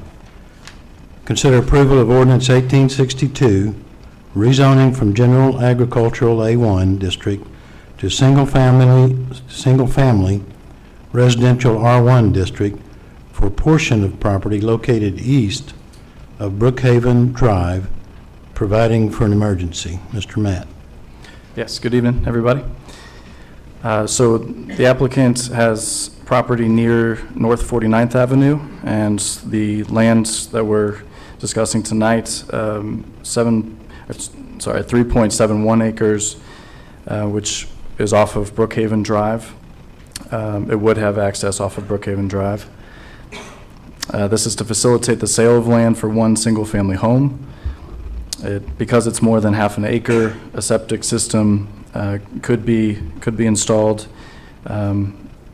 consider approval of ordinance 1862, rezoning from general agricultural A1 district to single-family residential R1 district for a portion of property located east of Brookhaven Drive, providing for an emergency. Mr. Matt. Yes, good evening, everybody. So the applicant has property near North 49th Avenue, and the land that we're discussing tonight, 3.71 acres, which is off of Brookhaven Drive. It would have access off of Brookhaven Drive. This is to facilitate the sale of land for one single-family home. Because it's more than half an acre, a septic system could be installed.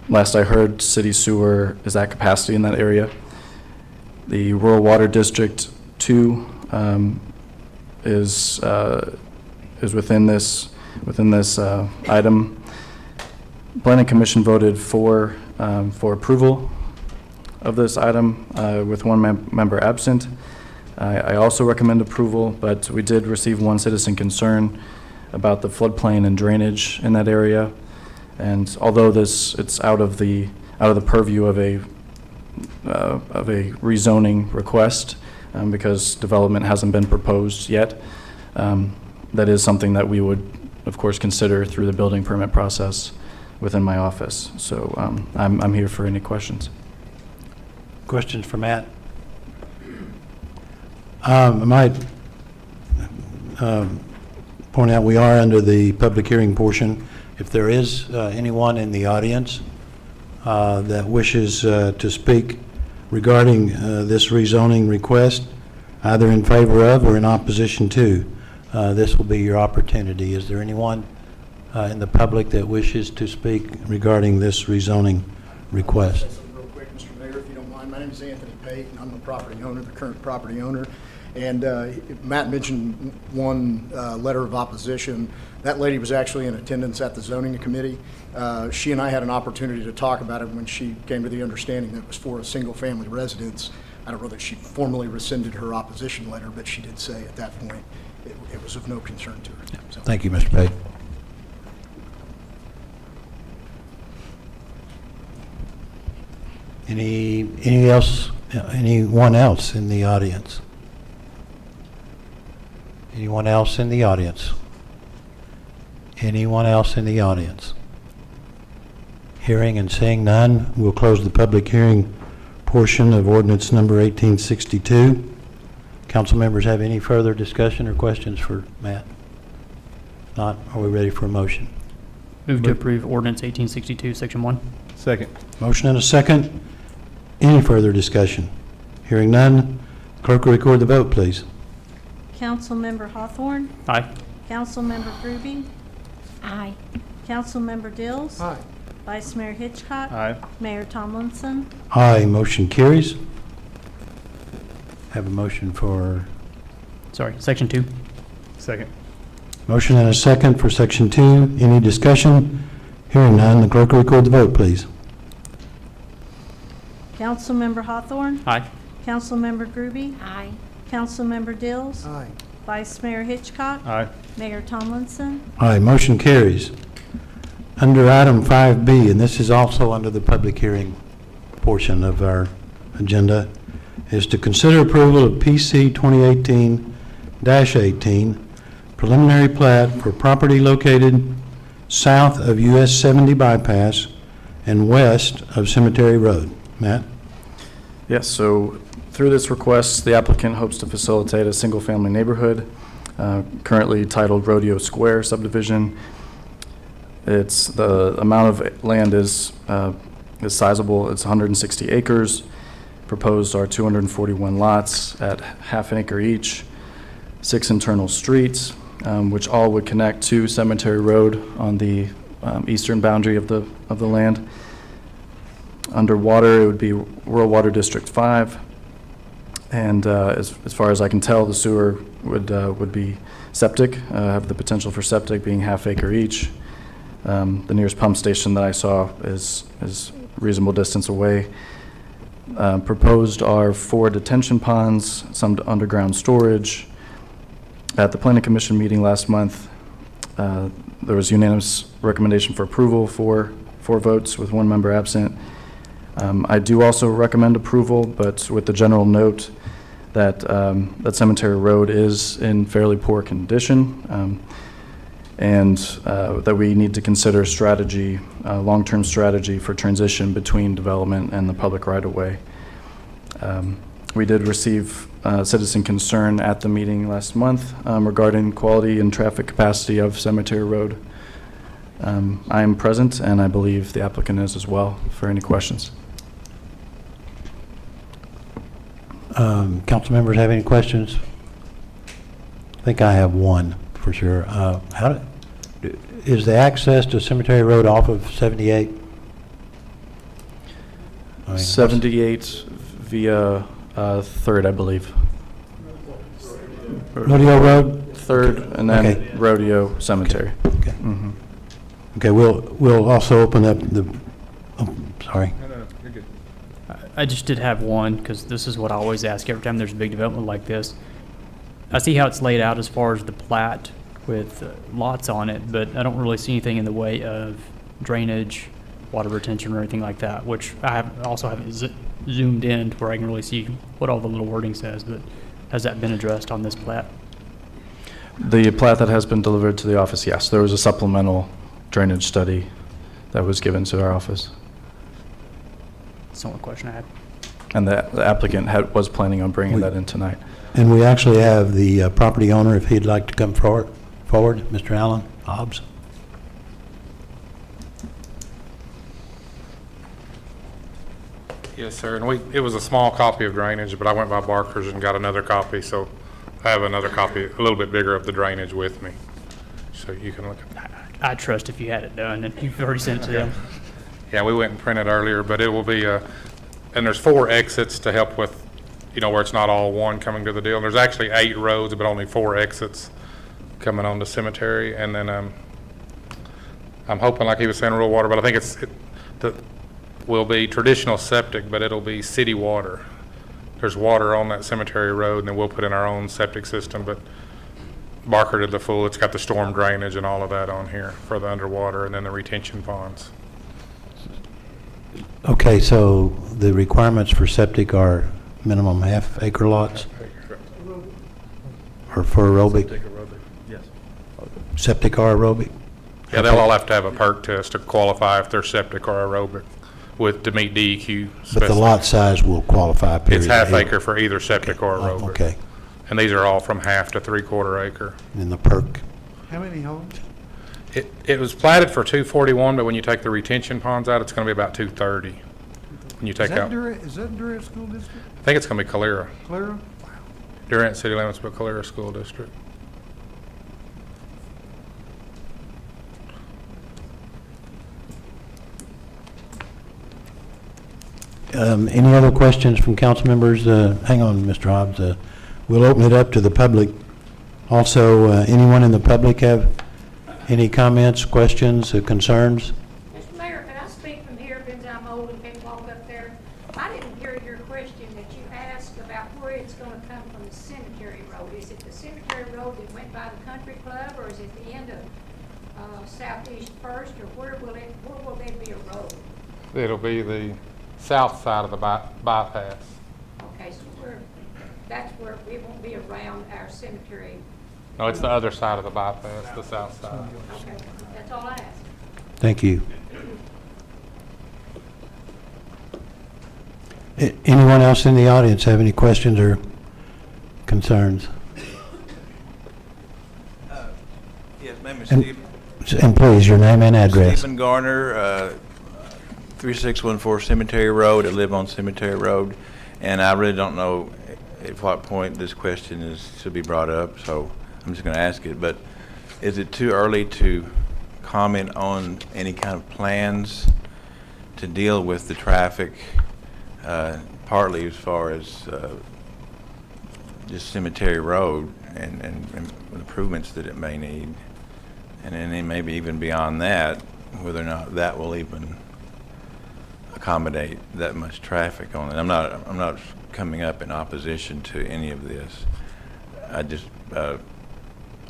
Last I heard, city sewer is at capacity in that area. The Rural Water District 2 is within this item. Planning Commission voted for approval of this item with one member absent. I also recommend approval, but we did receive one citizen concern about the floodplain and drainage in that area. And although it's out of the purview of a rezoning request, because development hasn't been proposed yet, that is something that we would, of course, consider through the building permit process within my office. So I'm here for any questions. Questions for Matt? I might point out we are under the public hearing portion. If there is anyone in the audience that wishes to speak regarding this rezoning request, either in favor of or in opposition to, this will be your opportunity. Is there anyone in the public that wishes to speak regarding this rezoning request? Real quick, Mr. Mayor, if you don't mind. My name is Anthony Pate, and I'm the property owner, the current property owner. And Matt mentioned one letter of opposition. That lady was actually in attendance at the zoning committee. She and I had an opportunity to talk about it when she came to the understanding that it was for a single-family residence. I don't know that she formally rescinded her opposition letter, but she did say at that point it was of no concern to her. So. Thank you, Mr. Pate. Anyone else in the audience? Anyone else in the audience? Anyone else in the audience? Hearing and seeing none, we'll close the public hearing portion of ordinance number 1862. Council members have any further discussion or questions for Matt? Not, are we ready for a motion? Move to approve ordinance 1862, section 1. Second. Motion and a second. Any further discussion? Hearing none, clerk will record the vote, please. Councilmember Hawthorne. Aye. Councilmember Groby. Aye. Councilmember Dills. Aye. Vice Mayor Hitchcock. Aye. Mayor Tomlinson. Aye, motion carries. Have a motion for, Sorry, section 2. Second. motion and a second for section 2. Any discussion? Hearing none, the clerk will record the vote, please. Councilmember Hawthorne. Aye. Councilmember Groby. Aye. Councilmember Dills. Aye. Vice Mayor Hitchcock. Aye. Mayor Tomlinson. Aye, motion carries. Under item 5B, and this is also under the public hearing portion of our agenda, is to consider approval of PC 2018-18 preliminary plat for property located south of US 70 bypass and west of Cemetery Road. Matt? Yes, so through this request, the applicant hopes to facilitate a single-family neighborhood currently titled Rodeo Square subdivision. It's, the amount of land is sizable. It's 160 acres. Proposed are 241 lots at half an acre each, 6 internal streets, which all would connect to Cemetery Road on the eastern boundary of the land. Underwater, it would be Rural Water District 5, and as far as I can tell, the sewer would be septic, have the potential for septic, being half acre each. The nearest pump station that I saw is reasonable distance away. Proposed are 4 detention ponds, some underground storage. At the Planning Commission meeting last month, there was unanimous recommendation for approval, 4 votes with 1 member absent. I do also recommend approval, but with the general note that that Cemetery Road is in fairly poor condition, and that we need to consider strategy, long-term strategy for transition between development and the public right-of-way. We did receive citizen concern at the meeting last month regarding quality and traffic capacity of Cemetery Road. I am present, and I believe the applicant is as well, for any questions. Council members have any questions? I think I have one for sure. Is the access to Cemetery Road off of 78? 78 via 3rd, I believe. Rodeo Road? 3rd, and then Okay. Rodeo Cemetery. Okay. Mhm. Okay, we'll also open up the, oh, sorry. No, you're good. I just did have one, because this is what I always ask every time there's a big development like this. I see how it's laid out as far as the plat with lots on it, but I don't really see anything in the way of drainage, water retention, or anything like that, which I also haven't zoomed in to where I can really see what all the little wording says, but has that been addressed on this plat? The plat that has been delivered to the office, yes. There was a supplemental drainage study that was given to our office. That's the only question I had. And the applicant was planning on bringing that in tonight. And we actually have the property owner, if he'd like to come forward, Mr. Allen Hobbs. Yes, sir, and it was a small copy of drainage, but I went by Barker's and got another copy, so I have another copy, a little bit bigger of the drainage with me, so you can look at. I trust if you had it done, and you've already sent it to them. Yeah, we went and printed earlier, but it will be, and there's 4 exits to help with, where it's not all one coming to the deal. There's actually 8 roads, but only 4 exits coming on the cemetery, and then I'm hoping, like he was saying, rural water, but I think will be traditional septic, but it'll be city water. There's water on that cemetery road, and then we'll put in our own septic system, but Barker did the full, it's got the storm drainage and all of that on here for the underwater, and then the retention ponds. Okay, so the requirements for septic are minimum half-acre lots? Or for aerobic? Yes. Septic or aerobic? Yeah, they'll all have to have a perk test to qualify if they're septic or aerobic to meet DEQ. But the lot size will qualify, period? It's half acre for either septic or aerobic. Okay. And these are all from half to 3/4 acre. And the perk? How many homes? It was platted for 241, but when you take the retention ponds out, it's going to be about 230. When you take out, Is that Durant School District? I think it's going to be Calera. Clara? Durant city limits, but Calera School District. Any other questions from council members? Hang on, Mr. Hobbs. We'll open it up to the public. Also, anyone in the public have any comments, questions, concerns? Mr. Mayor, can I speak from here, since I'm old and can't walk up there? I didn't hear your question that you asked about where it's gonna come from the cemetery road. Is it the cemetery road that went by the country club, or is it the end of Southeast First, or where will there be a road? It'll be the south side of the bypass. Okay, so that's where it won't be around our cemetery. No, it's the other side of the bypass, the south side. Okay, that's all I asked. Thank you. Anyone else in the audience have any questions or concerns? Yes, my name is And- Steve. And please, your name and address. Stephen Garner, 3614 Cemetery Road. I live on Cemetery Road, and I really don't know at what point this question is to be brought up, so I'm just going to ask it. But is it too early to comment on any kind of plans to deal with the traffic, partly as far as just Cemetery Road and improvements that it may need? And then maybe even beyond that, whether or not that will even accommodate that much traffic on it. I'm not coming up in opposition to any of this. I just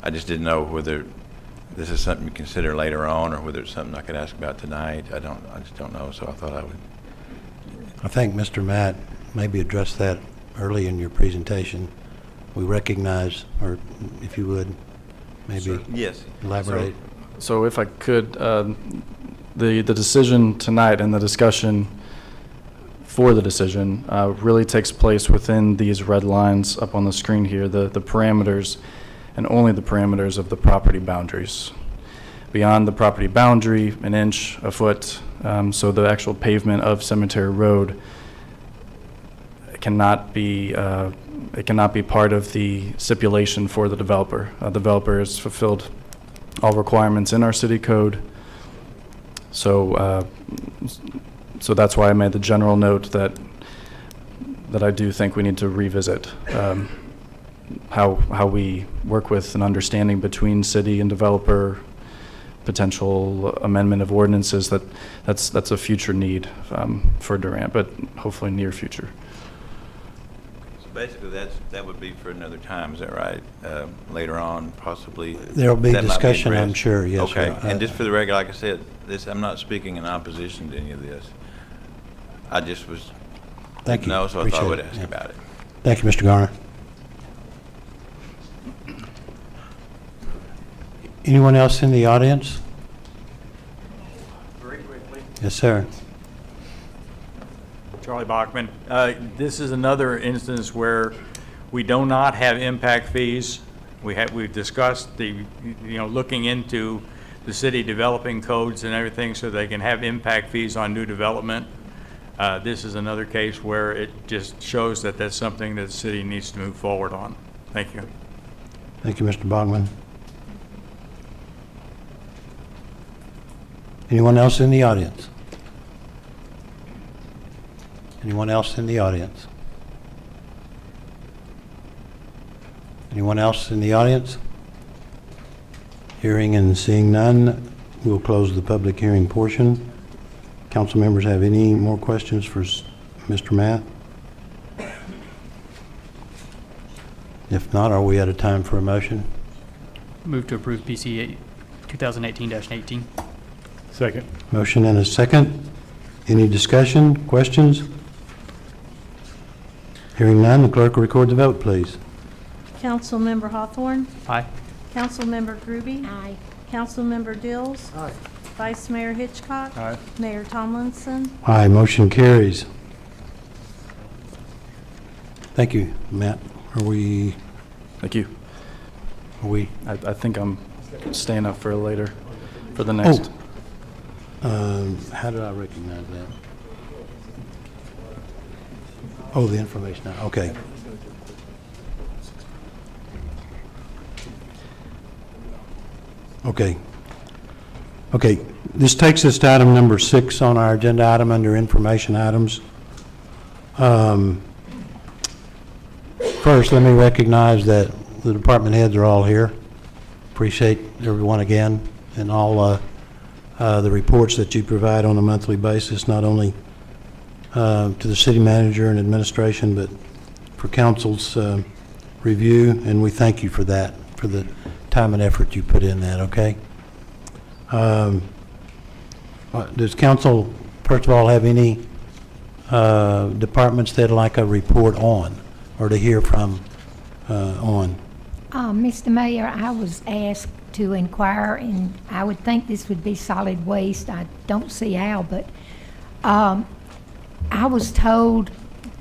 didn't know whether this is something you consider later on, or whether it's something I could ask about tonight. I just don't know. So I thought I would. I think Mr. Matt maybe addressed that early in your presentation. We recognize, or if you would, maybe Yes. elaborate. So if I could, the decision tonight and the discussion for the decision really takes place within these red lines up on the screen here, the parameters and only the parameters of the property boundaries. Beyond the property boundary, an inch, a foot, so the actual pavement of Cemetery Road cannot be part of the stipulation for the developer. Developer has fulfilled all requirements in our city code. So that's why I made the general note that I do think we need to revisit how we work with an understanding between city and developer, potential amendment of ordinances. That's a future need for Durant, but hopefully near future. So basically, that would be for another time. Is that right? Later on, possibly. There'll be that might discussion, I'm addressed. sure, yes, Okay. sir. And just for the record, like I said, I'm not speaking in opposition to any of this. I just was. Thank you. No, so I thought I Appreciate would it. ask Yeah. about it. Thank you, Mr. Garner. Anyone else in the audience? Very quickly. Yes, sir. Charlie Bachman. This is another instance where we do not have impact fees. We've discussed looking into the city developing codes and everything so they can have impact fees on new development. This is another case where it just shows that that's something that the city needs to move forward on. Thank you. Thank you, Mr. Bogman. Anyone else in the audience? Anyone else in the audience? Anyone else in the audience? Hearing and seeing none, we'll close the public hearing portion. Council members have any more questions for Mr. Matt? If not, are we out of time for a motion? Move to approve PC 2018-18. Second. Motion and a second. Any discussion, questions? Hearing none, the clerk will record the vote, please. Councilmember Hawthorne, Aye. Councilmember Groby. Aye. Councilmember Dills. Aye. Vice Mayor Hitchcock. Aye. Mayor Tomlinson. Aye, motion carries. Thank you, Matt. Are we, Thank you. I think I'm staying up for later, for the next. How did I recognize that? Oh, the information, okay. Okay, this takes us to item number 6 on our agenda item under information items. First, let me recognize that the department heads are all here. Appreciate everyone again and all the reports that you provide on a monthly basis, not only to the city manager and administration, but for council's review, and we thank you for that, for the time and effort you put in that, okay? Does council, first of all, have any departments they'd like a report on or to hear from on? Mr. Mayor, I was asked to inquire, and I would think this would be solid waste. I don't see how, but I was told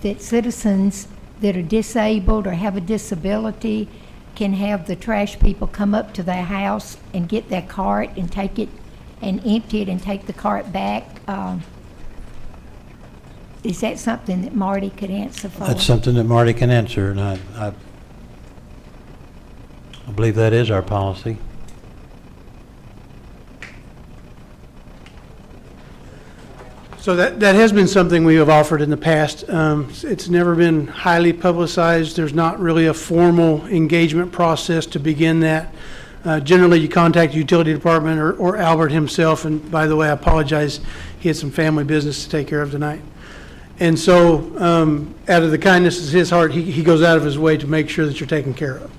that citizens that are disabled or have a disability can have the trash people come up to their house and get their cart and take it and empty it and take the cart back. Is that something that Marty could answer for? That's something that Marty can answer, and I believe that is our policy. So that has been something we have offered in the past. It's never been highly publicized. There's not really a formal engagement process to begin that. Generally, you contact the utility department or Albert himself, and by the way, I apologize, he had some family business to take care of tonight. And so, out of the kindness of his heart, he goes out of his way to make sure that you're taken care of.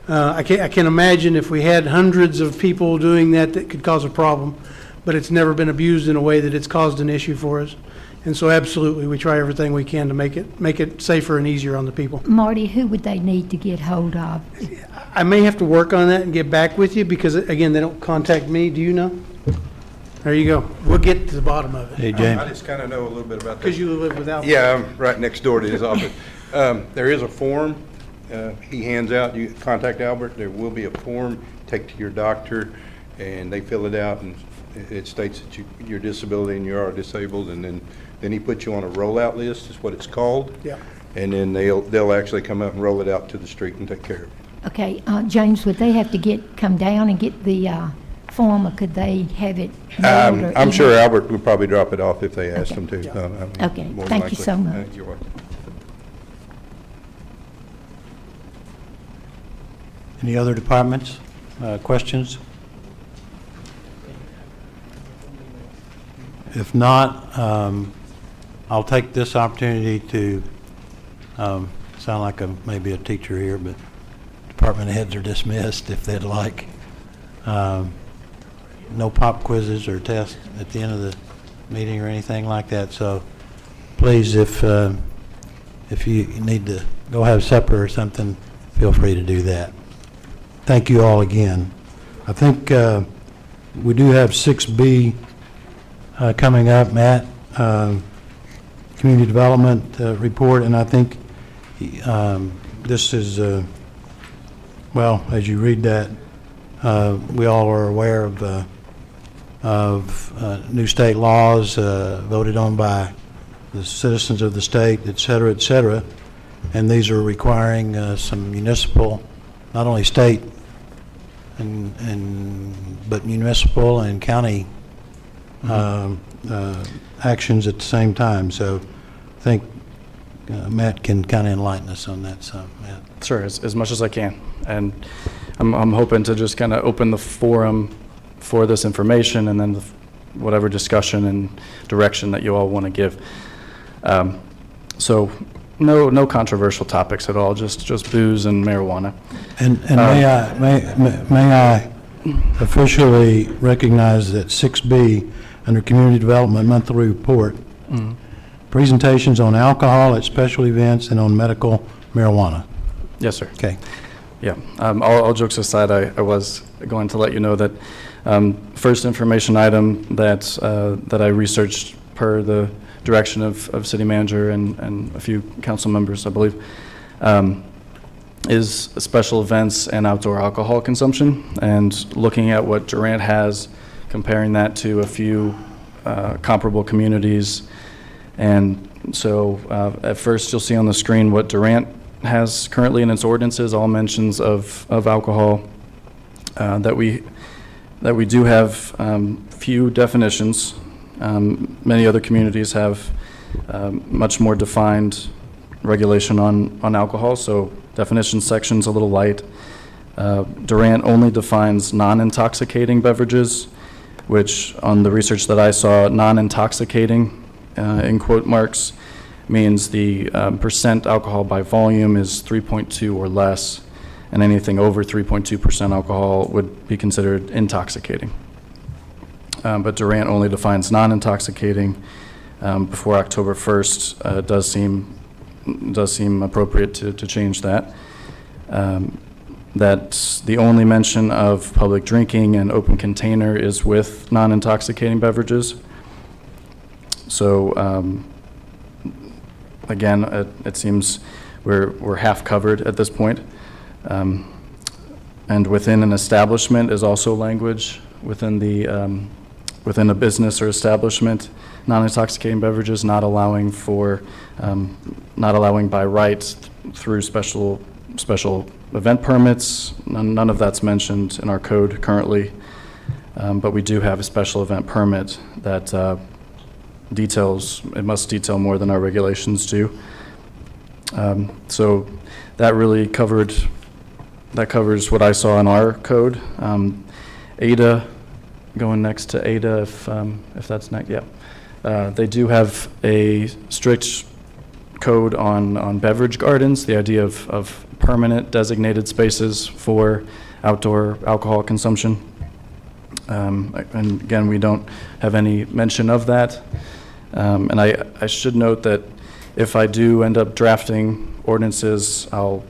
I can imagine if we had hundreds of people doing that could cause a problem, but it's never been abused in a way that it's caused an issue for us. And so absolutely, we try everything we can to make it safer and easier on the people. Marty, who would they need to get hold of? I may have to work on that and get back with you because, again, they don't contact me. Do you know? There you go. We'll get to the bottom of it. Hey, James. I just kind of know a little bit about that. Because you live with Albert. Yeah, I'm right next door to his office. There is a form he hands out. You contact Albert. There will be a form. Take to your doctor, and they fill it out, and it states that your disability and you are disabled, and then he puts you on a rollout list, is what it's called. Yeah. And then they'll actually come up and roll it out to the street and take care of it. Okay, James, would they have to come down and get the form, or could they have it mailed or I'm sure emailed? Albert would probably drop it off if they asked him to. Okay, more than thank you likely. so much. You're welcome. Any other departments, questions? If not, I'll take this opportunity to, sound like maybe a teacher here, but department heads are dismissed if they'd like. No pop quizzes or tests at the end of the meeting or anything like that, so please, if you need to go have supper or something, feel free to do that. Thank you all again. I think we do have 6B coming up, Matt, Community Development Report, and I think this is, well, as you read that, we all are aware of new state laws voted on by the citizens of the state, et cetera, and these are requiring some municipal, not only state, but municipal and county actions at the same time. So I think Matt can kind of enlighten us on that some, Matt. Sure, as much as I can. And I'm hoping to just kind of open the forum for this information and then whatever discussion and direction that you all want to give. So no controversial topics at all, just booze and marijuana. And may I officially recognize that 6B, under Community Development Monthly Report. Presentations on alcohol at special events and on medical marijuana. Yes, sir. Okay. Yeah, all jokes aside, I was going to let you know that first information item that I researched per the direction of city manager and a few council members, I believe, is special events and outdoor alcohol consumption, and looking at what Durant has, comparing that to a few comparable communities. And so at first you'll see on the screen what Durant has currently in its ordinances, all mentions of alcohol, that we do have few definitions. Many other communities have much more defined regulation on alcohol, so definition section's a little light. Durant only defines non-intoxicating beverages, which on the research that I saw, non-intoxicating, in quote marks, means the percent alcohol by volume is 3.2 or less, and anything over 3.2% alcohol would be considered intoxicating. But Durant only defines non-intoxicating. Before October 1st, it does seem appropriate to change that. That's the only mention of public drinking and open container is with non-intoxicating beverages. So again, it seems we're half covered at this point. And within an establishment is also language within the within a business or establishment, non-intoxicating beverages not allowing by right through special event permits. None of that's mentioned in our code currently, but we do have a special event permit that must detail more than our regulations do. So that really covers what I saw in our code. ADA, going next to ADA, if that's next, yeah. They do have a strict code on beverage gardens, the idea of permanent designated spaces for outdoor alcohol consumption. And again, we don't have any mention of that. And I should note that if I do end up drafting ordinances, I'll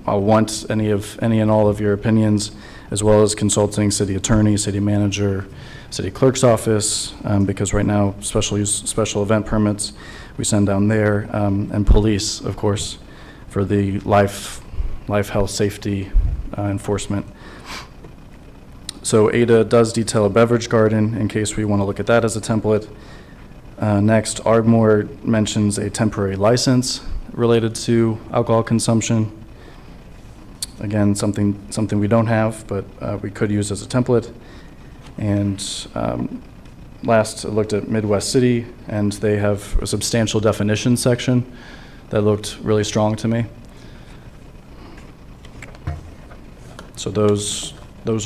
want any and all of your opinions, as well as consulting city attorney, city manager, city clerk's office, because right now special event permits we send down there, and police, of course, for the life, health, safety enforcement. So ADA does detail a beverage garden in case we want to look at that as a template. Next, Ardmore mentions a temporary license related to alcohol consumption. Again, something we don't have, but we could use as a template. And last, I looked at Midwest City, and they have a substantial definition section that looked really strong to me. So those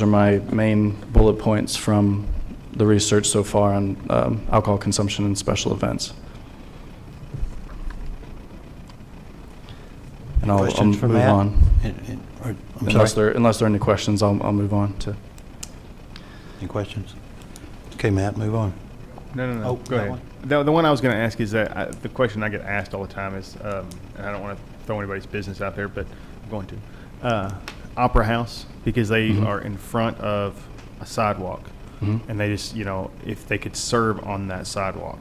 are my main bullet points from the research so far on alcohol consumption and special events. And I'll Questions for move Matt? on. Unless sorry. there are any questions, I'll move on to. Any questions? Okay, Matt, move on. No, Oh, go that ahead. one? The one I was going to ask is that the question I get asked all the time is, and I don't want to throw anybody's business out there, but I'm going to. Opera House, because they are in front of a sidewalk, and they just, if they could serve on that sidewalk.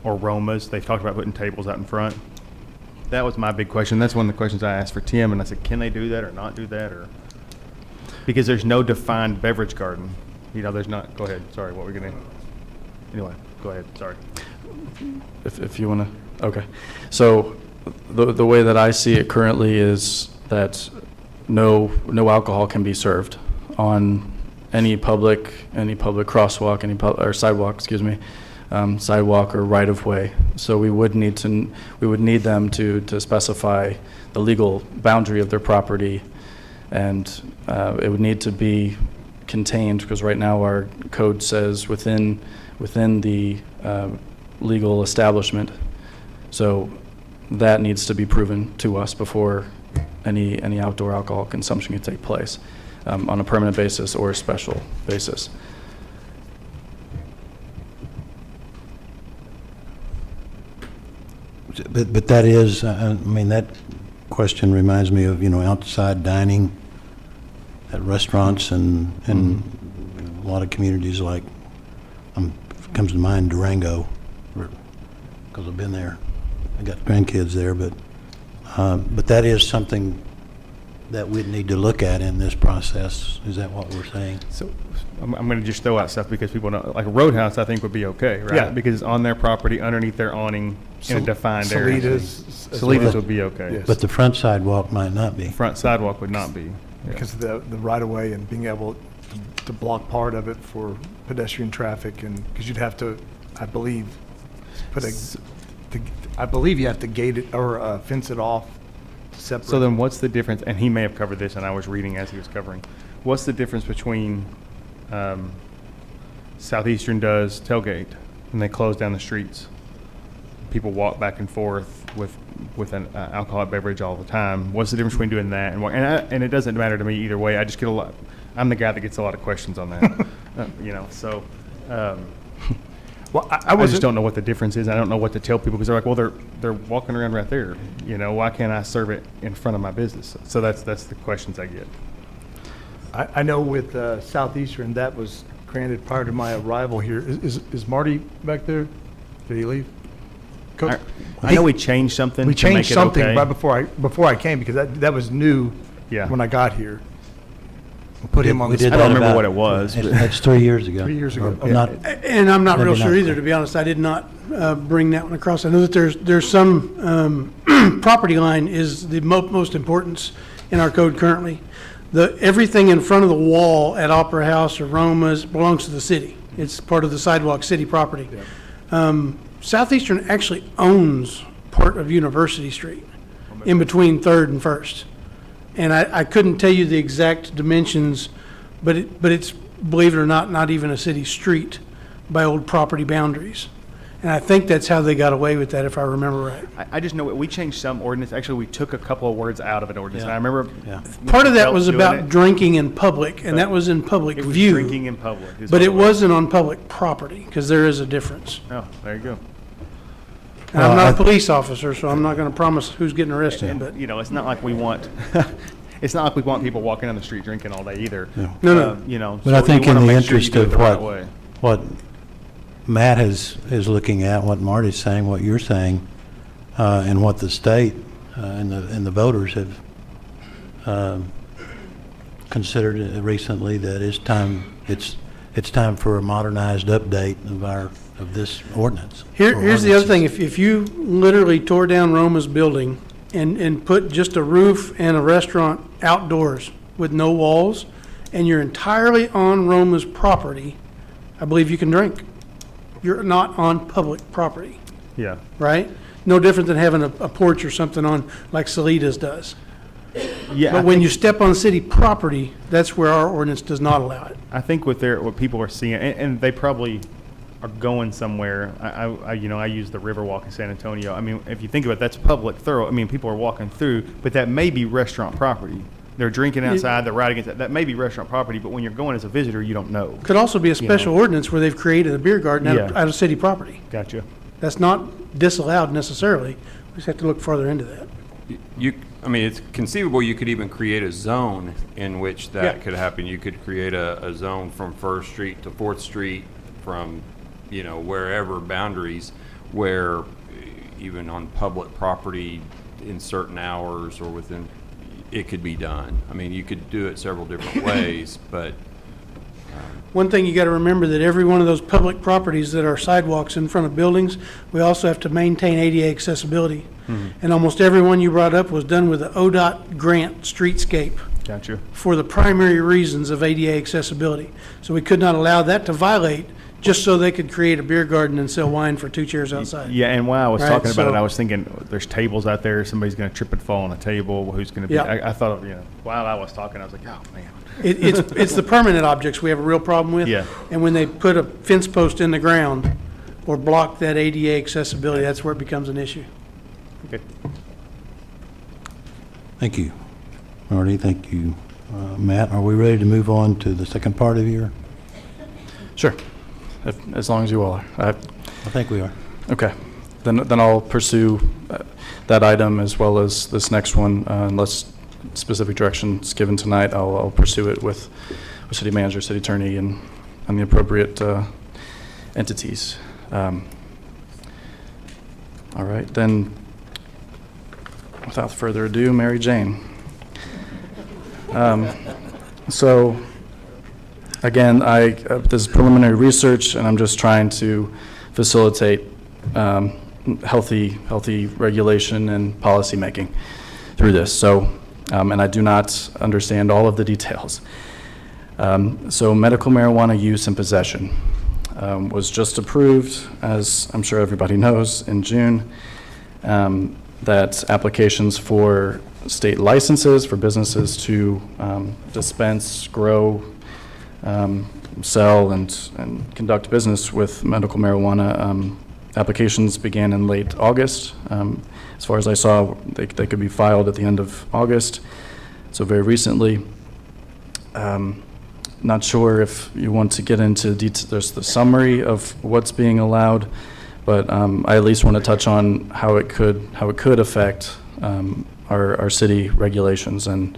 Or Roma's, they've talked about putting tables out in front. That was my big question. That's one of the questions I asked for Tim, and I said, can they do that or not do that? Or because there's no defined beverage garden. There's not. Go ahead. Sorry, what were we going to... Anyway, go ahead. Sorry. If you want to, okay. So the way that I see it currently is that no alcohol can be served on any public crosswalk, or sidewalk, excuse me, sidewalk or right of way. So we would need them to specify the legal boundary of their property, and it would need to be contained, because right now our code says within the legal establishment. So that needs to be proven to us before any outdoor alcohol consumption can take place on a permanent basis or a special basis. But that is, I mean, that question reminds me of, outside dining at restaurants and a lot of communities like, comes to mind Durango, because I've been there. I got grandkids there, but that is something that we'd need to look at in this process. Is that what we're saying? So I'm going to just throw out stuff because people know, like a roadhouse, I think would be okay, right? Yeah. Because it's on their property, underneath their awning, in a defined area. Salitas as Salitas well. would be okay. Yes. But the front sidewalk might not be. Front sidewalk would not be. Yeah. Because of the right-of-way and being able to block part of it for pedestrian traffic, and, because you'd have to, I believe, I believe you have to gate it or fence it off to separate. So then what's the difference, and he may have covered this and I was reading as he was covering, what's the difference between Southeastern does tailgate and they close down the streets? People walk back and forth with an alcoholic beverage all the time. What's the difference between doing that and it doesn't matter to me either way. I just get a lot, I'm the guy that gets a lot of questions on that. So Well, I just don't know what the difference is. I don't know what to tell people because they're like, well, they're walking around right there. Why can't I serve it in front of my business? So that's the questions I get. I know with Southeastern, that was granted prior to my arrival here. Is Marty back there? Did he leave? I know we changed something. We to make changed it something okay. right before I came, because that was new Yeah. when I got here. We put him on We the did I spot. don't that remember about- what it was, but- That's 3 years ago. 3 years ago. Or Yeah. not- And I'm not real Maybe sure not. either, to be honest. I did not bring that one across. I know that there's some, property line is the most importance in our code currently. Everything in front of the wall at Opera House or Roma's belongs to the city. It's part of the sidewalk city property. Southeastern actually owns part of University Street in between Third and First. And I couldn't tell you the exact dimensions, but it's, believe it or not even a city street by old property boundaries. And I think that's how they got away with that, if I remember right. I just know we changed some ordinance. Actually, we took a couple of words out of an ordinance. And I remember Part of that Mr. was Phelps about doing it. drinking in public, and that was in public It was view. drinking in public. is But what it wasn't on public property, because there is a difference. Oh, there you go. And I'm not a police officer, so I'm not going to promise who's getting arrested, And, but. it's not like we want, it's not like we want people walking down the street drinking all day either. No. But I so think you in wanna the make sure you interest do it of the right way. what Matt is looking at, what Marty's saying, what you're saying, and what the state and the voters have considered recently, that it's time for a modernized update of this ordinance. Here's the other thing, if you literally tore down Roma's building and put just a roof and a restaurant outdoors with no walls, and you're entirely on Roma's property, I believe you can drink. You're not on public property, Yeah. right? No different than having a porch or something on, like Salitas does. Yeah. But when you step on city property, that's where our ordinance does not allow it. I think what people are seeing, and they probably are going somewhere. I use the Riverwalk in San Antonio. I mean, if you think about it, that's public thorough. I mean, people are walking through, but that may be restaurant property. They're drinking outside, they're riding against that may be restaurant property, but when you're going as a visitor, you don't know. Could also be a special ordinance where they've created a beer garden out of city property. Gotcha. That's not disallowed necessarily. We just have to look further into that. It's conceivable you could even create a zone in which that Yeah. could happen. You could create a zone from First Street to Fourth Street, from, wherever boundaries, where even on public property in certain hours or within, it could be done. I mean, you could do it several different ways, but One thing you got to remember, that every one of those public properties that are sidewalks in front of buildings, we also have to maintain ADA accessibility. And almost every one you brought up was done with the ODOT grant streetscape Gotcha. for the primary reasons of ADA accessibility. So we could not allow that to violate just so they could create a beer garden and sell wine for 2 chairs outside. Yeah, and while I was Right, talking about it, so- I was thinking, there's tables out there, somebody's going to trip and fall on a table, who's going to be, Yeah. I thought of, while I was talking, I was like, oh, man. It's the permanent objects we have a real problem with. Yeah. And when they put a fence post in the ground or block that ADA accessibility, that's where it becomes an issue. Okay. Thank you, Marty. Thank you, Matt. Are we ready to move on to the second part of your? Sure, as long as you all are. I think we are. Okay. then I'll pursue that item as well as this next one, unless specific direction is given tonight. I'll pursue it with city manager, city attorney, and the appropriate entities. All right, then, without further ado, Mary Jane. So, again, this is preliminary research, and I'm just trying to facilitate healthy regulation and policy making through this. So, and I do not understand all of the details. So, medical marijuana use and possession was just approved, as I'm sure everybody knows, in June. That applications for state licenses for businesses to dispense, grow, sell, and conduct business with medical marijuana applications began in late August. As far as I saw, they could be filed at the end of August, so very recently. Not sure if you want to get into there's the summary of what's being allowed, but I at least want to touch on how it could affect our city regulations and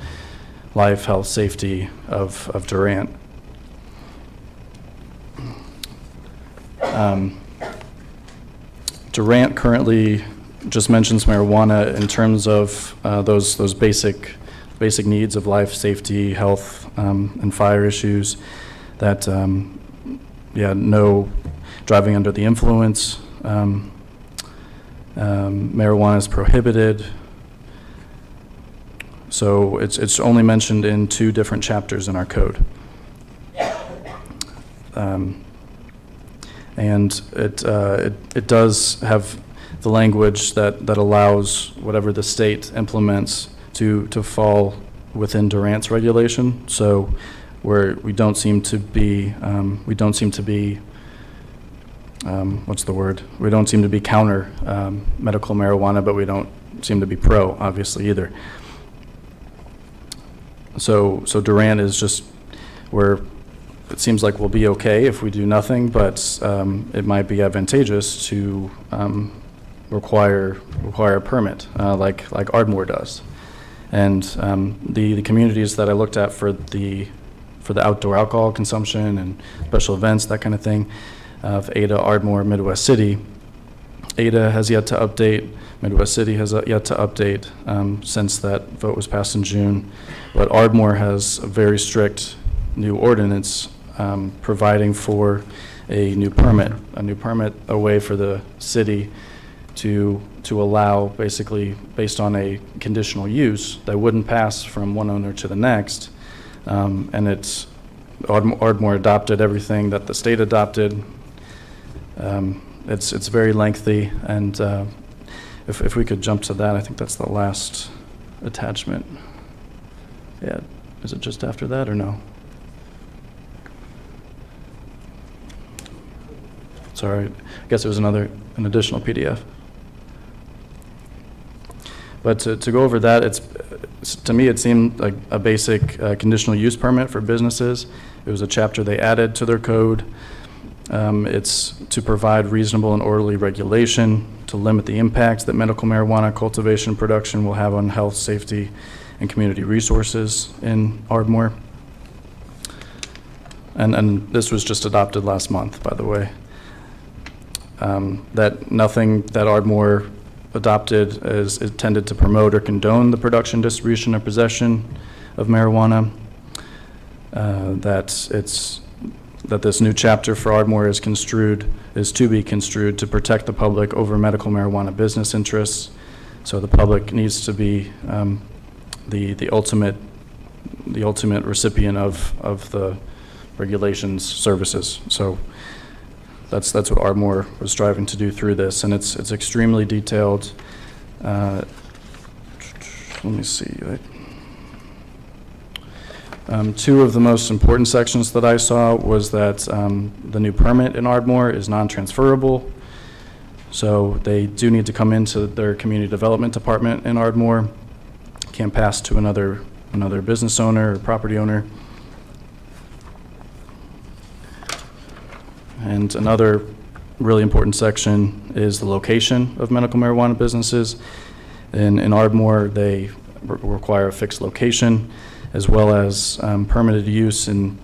life, health, safety of Durant. Durant currently just mentions marijuana in terms of those basic needs of life, safety, health, and fire issues. That no driving under the influence. Marijuana is prohibited. So it's only mentioned in 2 different chapters in our code. And it does have the language that allows whatever the state implements to fall within Durant's regulation. So where we don't seem to be what's the word? We don't seem to be counter medical marijuana, but we don't seem to be pro, obviously, either. So Durant is just where it seems like we'll be okay if we do nothing, but it might be advantageous to require a permit, like Ardmore does. And the communities that I looked at for the outdoor alcohol consumption and special events, that kind of thing, of Ada, Ardmore, Midwest City. Ada has yet to update. Midwest City has yet to update since that vote was passed in June. But Ardmore has a very strict new ordinance providing for a new permit, a way for the city to allow, basically based on a conditional use that wouldn't pass from one owner to the next. And Ardmore adopted everything that the state adopted. It's very lengthy, and if we could jump to that, I think that's the last attachment. Yeah, is it just after that or no? Sorry, I guess it was an additional PDF. But to go over that, to me it seemed like a basic conditional use permit for businesses. It was a chapter they added to their code. It's to provide reasonable and orderly regulation, to limit the impacts that medical marijuana cultivation and production will have on health, safety, and community resources in Ardmore. And this was just adopted last month, by the way. That nothing that Ardmore adopted is intended to promote or condone the production, distribution, or possession of marijuana. That this new chapter for Ardmore is to be construed to protect the public over medical marijuana business interests. So the public needs to be the ultimate recipient of the regulations services. So that's what Ardmore was striving to do through this, and it's extremely detailed. Let me see. Two of the most important sections that I saw was that the new permit in Ardmore is non-transferable. So they do need to come into their community development department in Ardmore, can't pass to another business owner or property owner. And another really important section is the location of medical marijuana businesses. In Ardmore, they require a fixed location, as well as permitted use in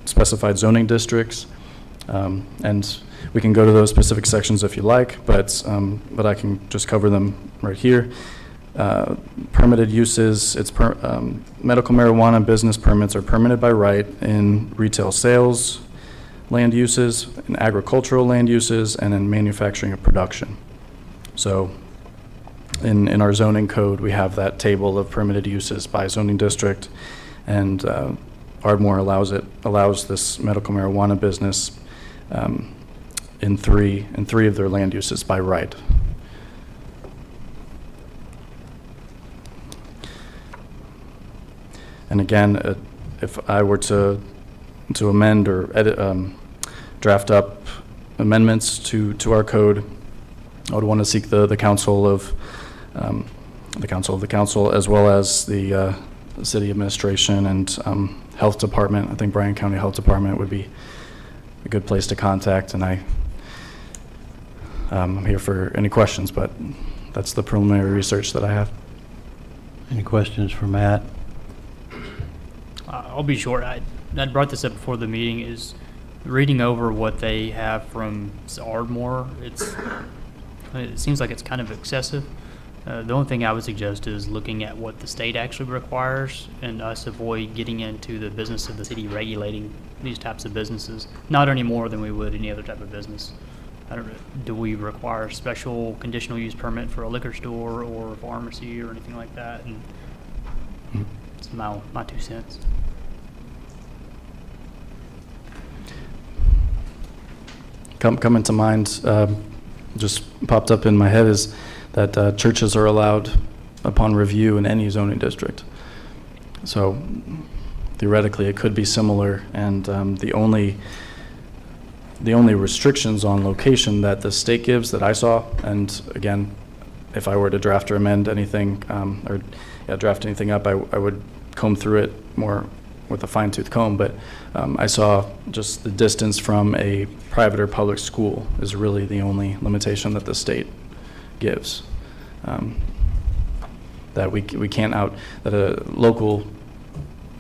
specified zoning districts. And we can go to those specific sections if you like, but I can just cover them right here. Permitted uses, medical marijuana business permits are permitted by right in retail sales land uses, in agricultural land uses, and in manufacturing and production. So in our zoning code, we have that table of permitted uses by zoning district, and Ardmore allows this medical marijuana business in three of their land uses by right. And again, if I were to amend or edit, draft up amendments to our code, I would want to seek the counsel of the council, as well as the city administration and health department. I think Bryan County Health Department would be a good place to contact, and I'm here for any questions, but that's the preliminary research that I have. Any questions for Matt? I'll be short. I brought this up before the meeting. Is reading over what they have from Ardmore. It seems like it's kind of excessive. The only thing I would suggest is looking at what the state actually requires, and us avoid getting into the business of the city regulating these types of businesses, not any more than we would any other type of business. Do we require a special conditional use permit for a liquor store or a pharmacy or anything like that? And it's my 2 cents. Coming to mind, just popped up in my head, is that churches are allowed upon review in any zoning district. So theoretically, it could be similar, and the only restrictions on location that the state gives that I saw, and again, if I were to draft or amend anything, draft anything up, I would comb through it more with a fine-tooth comb, but I saw just the distance from a private or public school is really the only limitation that the state gives. That we can't that a local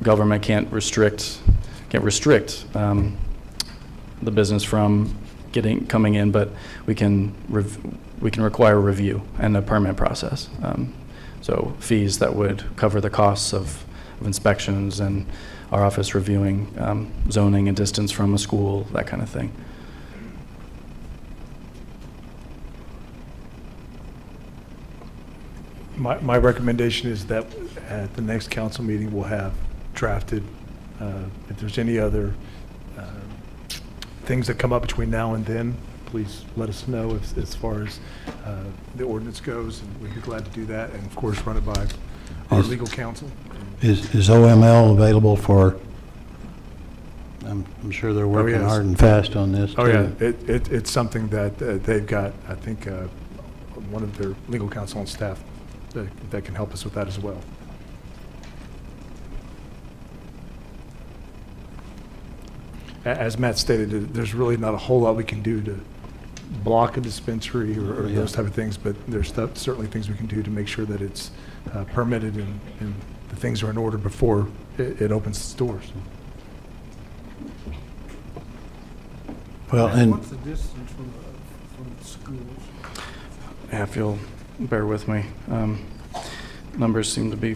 government can't restrict the business from coming in, but we can require a review and a permit process. So fees that would cover the costs of inspections and our office reviewing zoning and distance from a school, that kind of thing. My recommendation is that at the next council meeting, we'll have drafted, if there's any other things that come up between now and then, please let us know as far as the ordinance goes, and we'd be glad to do that, and of course, run it by our legal counsel. Is OML available for, I'm sure they're working hard and fast on this, Oh, too. yeah, it's something that they've got, I think, one of their legal counsel and staff that can help us with that as well. As Matt stated, there's really not a whole lot we can do to block a dispensary or those type of things, but there's certainly things we can do to make sure that it's permitted and the things are in order before it opens its doors. Well, and What's the distance from the schools? Yeah, if you'll bear with me. Numbers seem to be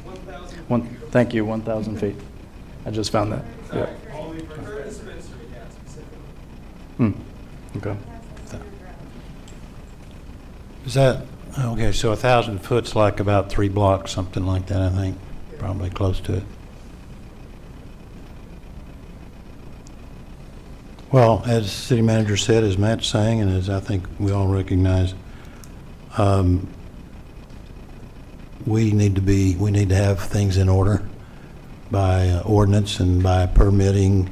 1,000. Thank you, 1,000 feet. I just found that. Yeah. Okay. is that, okay, so 1,000 foot's like about 3 blocks, something like that, I think, probably close to it. Well, as the city manager said, as Matt's saying, and as I think we all recognize, we need to have things in order by ordinance and by permitting,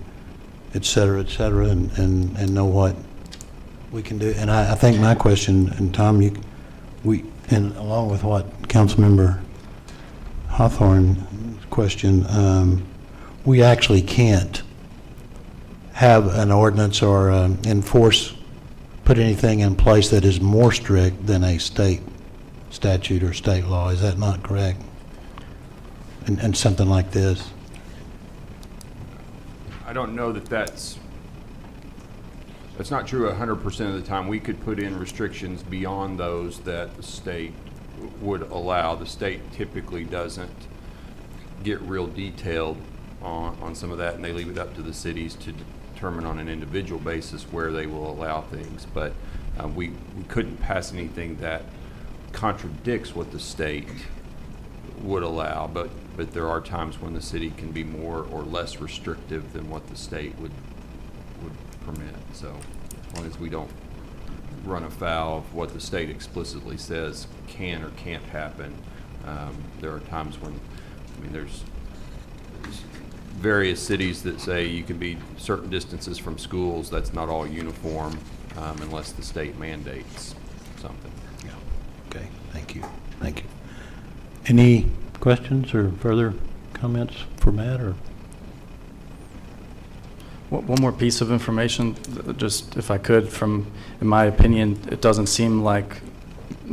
et cetera, and know what we can do. And I think my question, and Tom, and along with what Councilmember Hawthorne's question, we actually can't have an ordinance or put anything in place that is more strict than a state statute or state law. Is that not correct? And something like this? I don't know that that's not true 100% of the time. We could put in restrictions beyond those that the state would allow. The state typically doesn't get real detailed on some of that, and they leave it up to the cities to determine on an individual basis where they will allow things. But we couldn't pass anything that contradicts what the state would allow, but there are times when the city can be more or less restrictive than what the state would permit. So as long as we don't run afoul of what the state explicitly says can or can't happen, there are times when, there's various cities that say you can be certain distances from schools. That's not all uniform unless the state mandates something. Yeah. Okay, thank you. Thank you. Any questions or further comments for Matt? Or One more piece of information, just if I could, in my opinion, it doesn't seem like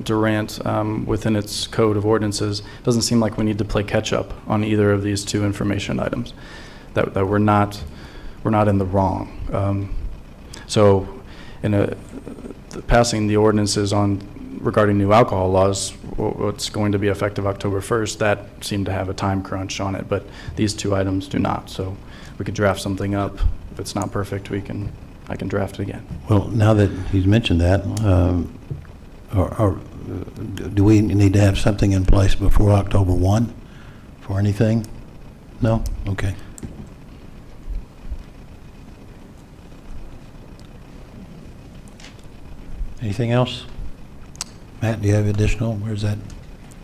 Durant, within its code of ordinances, doesn't seem like we need to play catch-up on either of these two information items, that we're not in the wrong. So passing the ordinances regarding new alcohol laws, what's going to be effective October 1st, that seemed to have a time crunch on it, but these two items do not. So we could draft something up. If it's not perfect, I can draft it again. Well, now that he's mentioned that, do we need to have something in place before October 1 for anything? No? Okay. Anything else? Matt, do you have additional? Where's that?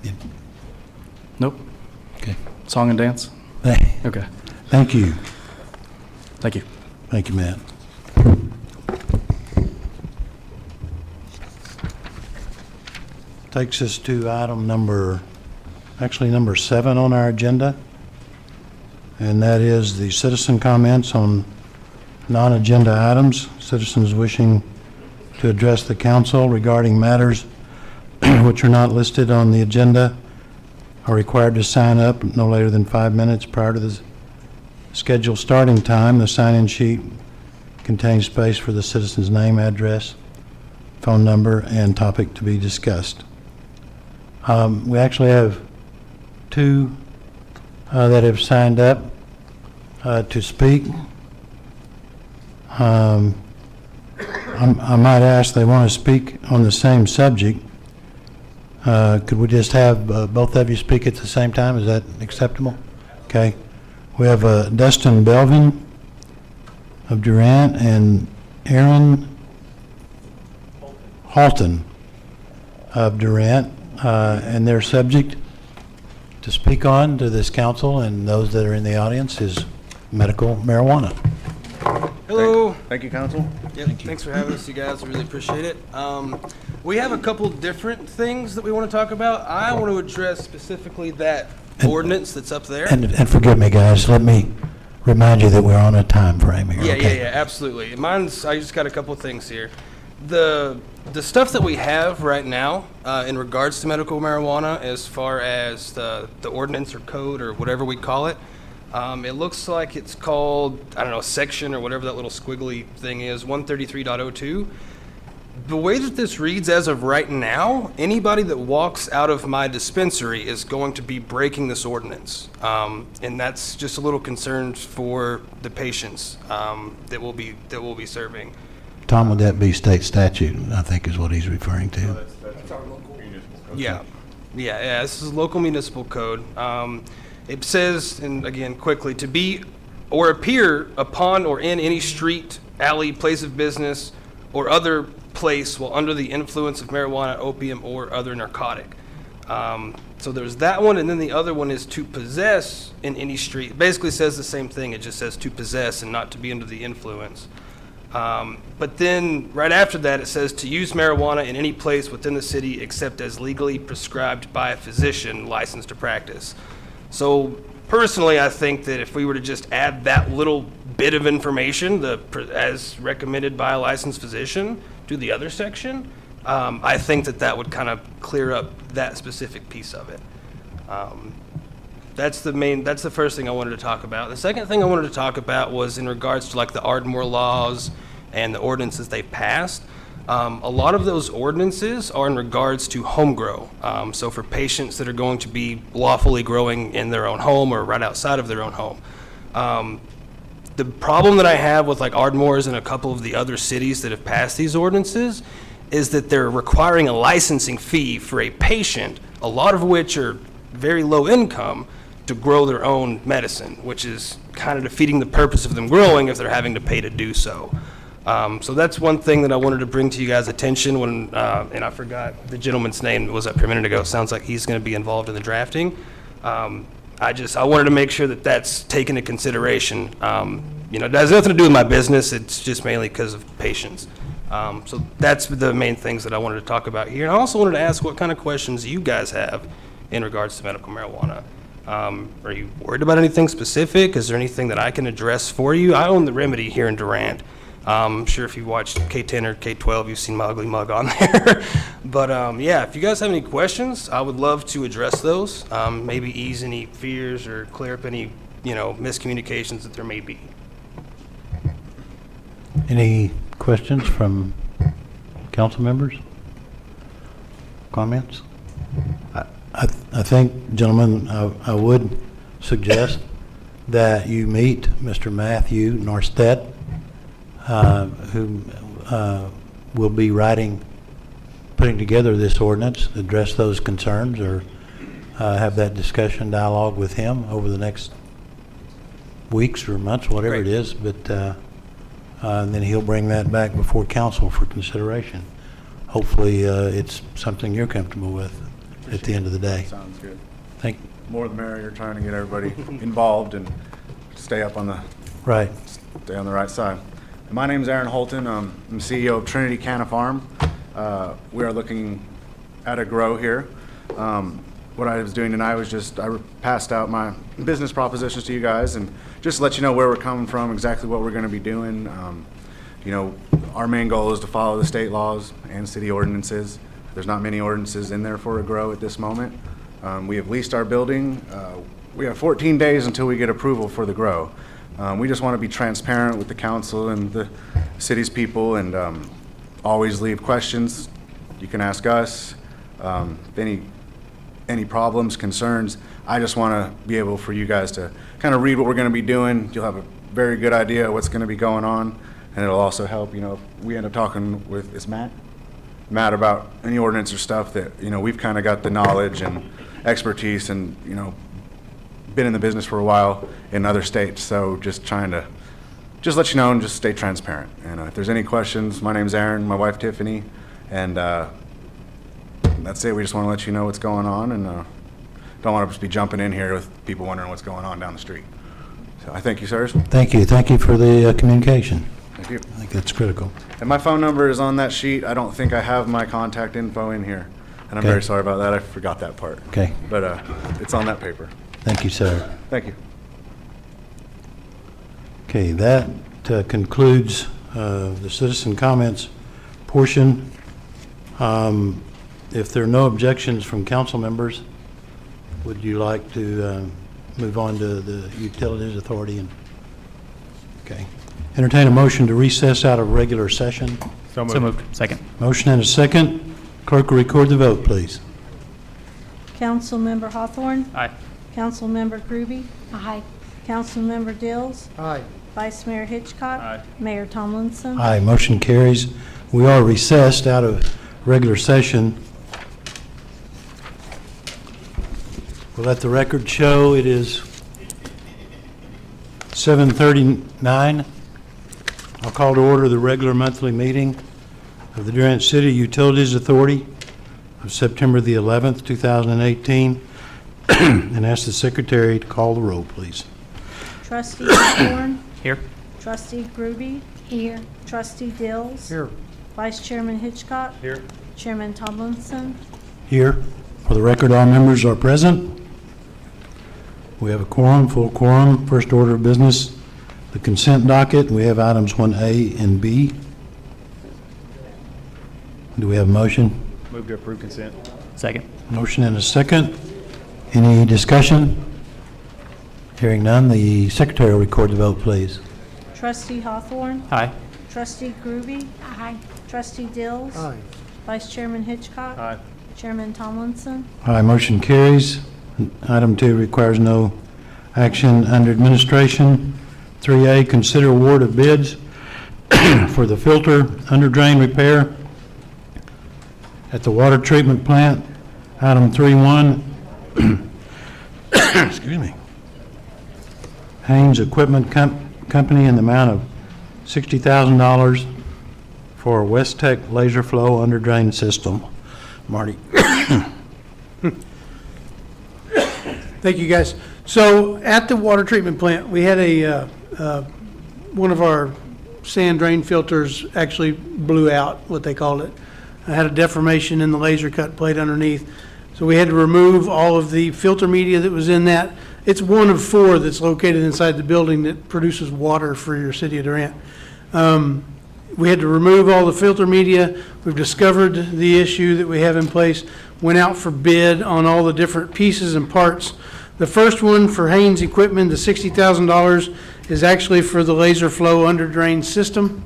Yeah. Nope. Okay. Song and dance? Okay. Thank you. Thank you. Thank you, Matt. Takes us to item number 7 on our agenda, and that is the citizen comments on non-agenda items. Citizens wishing to address the council regarding matters which are not listed on the agenda are required to sign up no later than 5 minutes prior to the scheduled starting time. The sign-in sheet contains space for the citizen's name, address, phone number, and topic to be discussed. We actually have 2 that have signed up to speak. I might ask, they want to speak on the same subject. Could we just have both of you speak at the same time? Is that acceptable? Okay. We have Dustin Belvin of Durant and Aaron Halton of Durant, and their subject to speak on to this council and those that are in the audience is medical marijuana. Hello. Thank you, council. Yep, thanks for having us, you guys. I really appreciate it. We have a couple different things that we want to talk about. I want to address specifically that ordinance that's up there. And forgive me, guys, let me remind you that we're on a time frame here. Yeah, absolutely. I just got a couple of things here. The stuff that we have right now in regards to medical marijuana, as far as the ordinance or code or whatever we call it, it looks like it's called, I don't know, section or whatever that little squiggly thing is, 133.02. The way that this reads as of right now, anybody that walks out of my dispensary is going to be breaking this ordinance. And that's just a little concern for the patients that we'll be serving. Tom, would that be state statute, I think is what he's referring to? That's our local municipal code. Yeah, this is local municipal code. It says, and again, quickly, to be or appear upon or in any street, alley, place of business, or other place while under the influence of marijuana, opium, or other narcotic. So there's that one, and then the other one is to possess in any street. It basically says the same thing. It just says to possess and not to be under the influence. But then right after that, it says to use marijuana in any place within the city except as legally prescribed by a physician licensed to practice. So Personally, I think that if we were to just add that little bit of information, as recommended by a licensed physician, to the other section, I think that would kind of clear up that specific piece of it. That's the first thing I wanted to talk about. The second thing I wanted to talk about was in regards to like the Ardmore laws and the ordinances they've passed. A lot of those ordinances are in regards to home grow. So for patients that are going to be lawfully growing in their own home or right outside of their own home. The problem that I have with like Ardmore's and a couple of the other cities that have passed these ordinances is that they're requiring a licensing fee for a patient, a lot of which are very low income, to grow their own medicine, which is kind of defeating the purpose of them growing if they're having to pay to do so. So that's one thing that I wanted to bring to you guys' attention when, and I forgot the gentleman's name that was up here a minute ago. Sounds like he's going to be involved in the drafting. I wanted to make sure that that's taken into consideration. It has nothing to do with my business. It's just mainly because of patients. So that's the main things that I wanted to talk about here. And I also wanted to ask what kind of questions you guys have in regards to medical marijuana. Are you worried about anything specific? Is there anything that I can address for you? I own the Remedy here in Durant. I'm sure if you watched K10 or K12, you've seen my ugly mug on there. But yeah, if you guys have any questions, I would love to address those. Maybe ease any fears or clear up any, miscommunications that there may be. Any questions from council members? Comments? I think, gentlemen, I would suggest that you meet Mr. Matthew Norstedt, who will be putting together this ordinance, address those concerns, or have that discussion dialogue with him over the next weeks or months, whatever it is. But and then he'll bring that back before council for consideration. Hopefully, it's something you're comfortable with at the end of the day. Sounds good. More the merrier, trying to get everybody involved and stay up on the right, stay on the right side. And my name's Aaron Holton. I'm CEO of Trinity Canna Farm. We are looking at a grow here. What I was doing tonight was I passed out my business propositions to you guys and just let you know where we're coming from, exactly what we're going to be doing. Our main goal is to follow the state laws and city ordinances. There's not many ordinances in there for a grow at this moment. We have leased our building. We have 14 days until we get approval for the grow. We just want to be transparent with the council and the city's people and always leave questions. You can ask us any problems, concerns. I just want to be able for you guys to kind of read what we're going to be doing. You'll have a very good idea of what's going to be going on, and it'll also help, if we end up talking with, is Matt about any ordinance or stuff that, we've kind of got the knowledge and expertise and, been in the business for a while in other states. So just trying to let you know and just stay transparent. And if there's any questions, my name's Aaron, my wife Tiffany, and that's it. We just want to let you know what's going on, and don't want to just be jumping in here with people wondering what's going on down the street. So I thank you, sirs. Thank you for the communication. Thank you. I think that's critical. And my phone number is on that sheet. I don't think I have my contact info in here, and I'm very sorry about that. I forgot that part. Okay. But it's on that paper. Thank you, sir. Thank you. Okay, that concludes the citizen comments portion. If there are no objections from council members, would you like to move on to the Utilities Authority? Okay. Entertain a motion to recess out of regular session. So moved. So moved. Second. Motion and a second. Clerk will record the vote, please. Councilmember Hawthorne? Aye. Councilmember Groby? Aye. Councilmember Dills? Aye. Vice Mayor Hitchcock? Aye. Mayor Tomlinson? Aye, motion carries. We are recessed out of regular session. We'll let the record show it is 7:39. I'll call to order the regular monthly meeting of the Durant City Utilities Authority of September the 11th, 2018, and ask the secretary to call the roll, please. Trustee Hawthorne? Here. Trustee Groby? Here. Trustee Dills? Here. Vice Chairman Hitchcock? Here. Chairman Tomlinson? Here. For the record, all members are present. We have a quorum, full quorum. First order of business, the consent docket. We have items 1A and B. Do we have a motion? Move to approve consent. Second. Motion and a second. Any discussion? Hearing none, the secretary will record the vote, please. Trustee Hawthorne. Aye. Trustee Groby. Aye. Trustee Dills. Aye. Vice Chairman Hitchcock. Aye. Chairman Tomlinson. Aye, motion carries. Item 2 requires no action under administration. 3A, consider award of bids for the filter under drain repair at the water treatment plant. Item 3.1, excuse me, Haynes Equipment Company in the amount of $60,000 for West Tech laser flow under drain system. Marty. Thank you, guys. So at the water treatment plant, we had one of our sand drain filters actually blew out, what they called it. I had a deformation in the laser cut plate underneath. So we had to remove all of the filter media that was in that. It's one of 4 that's located inside the building that produces water for your city of Durant. We had to remove all the filter media. We've discovered the issue that we have in place, went out for bid on all the different pieces and parts. The first one for Haynes Equipment, the $60,000, is actually for the laser flow under drain system.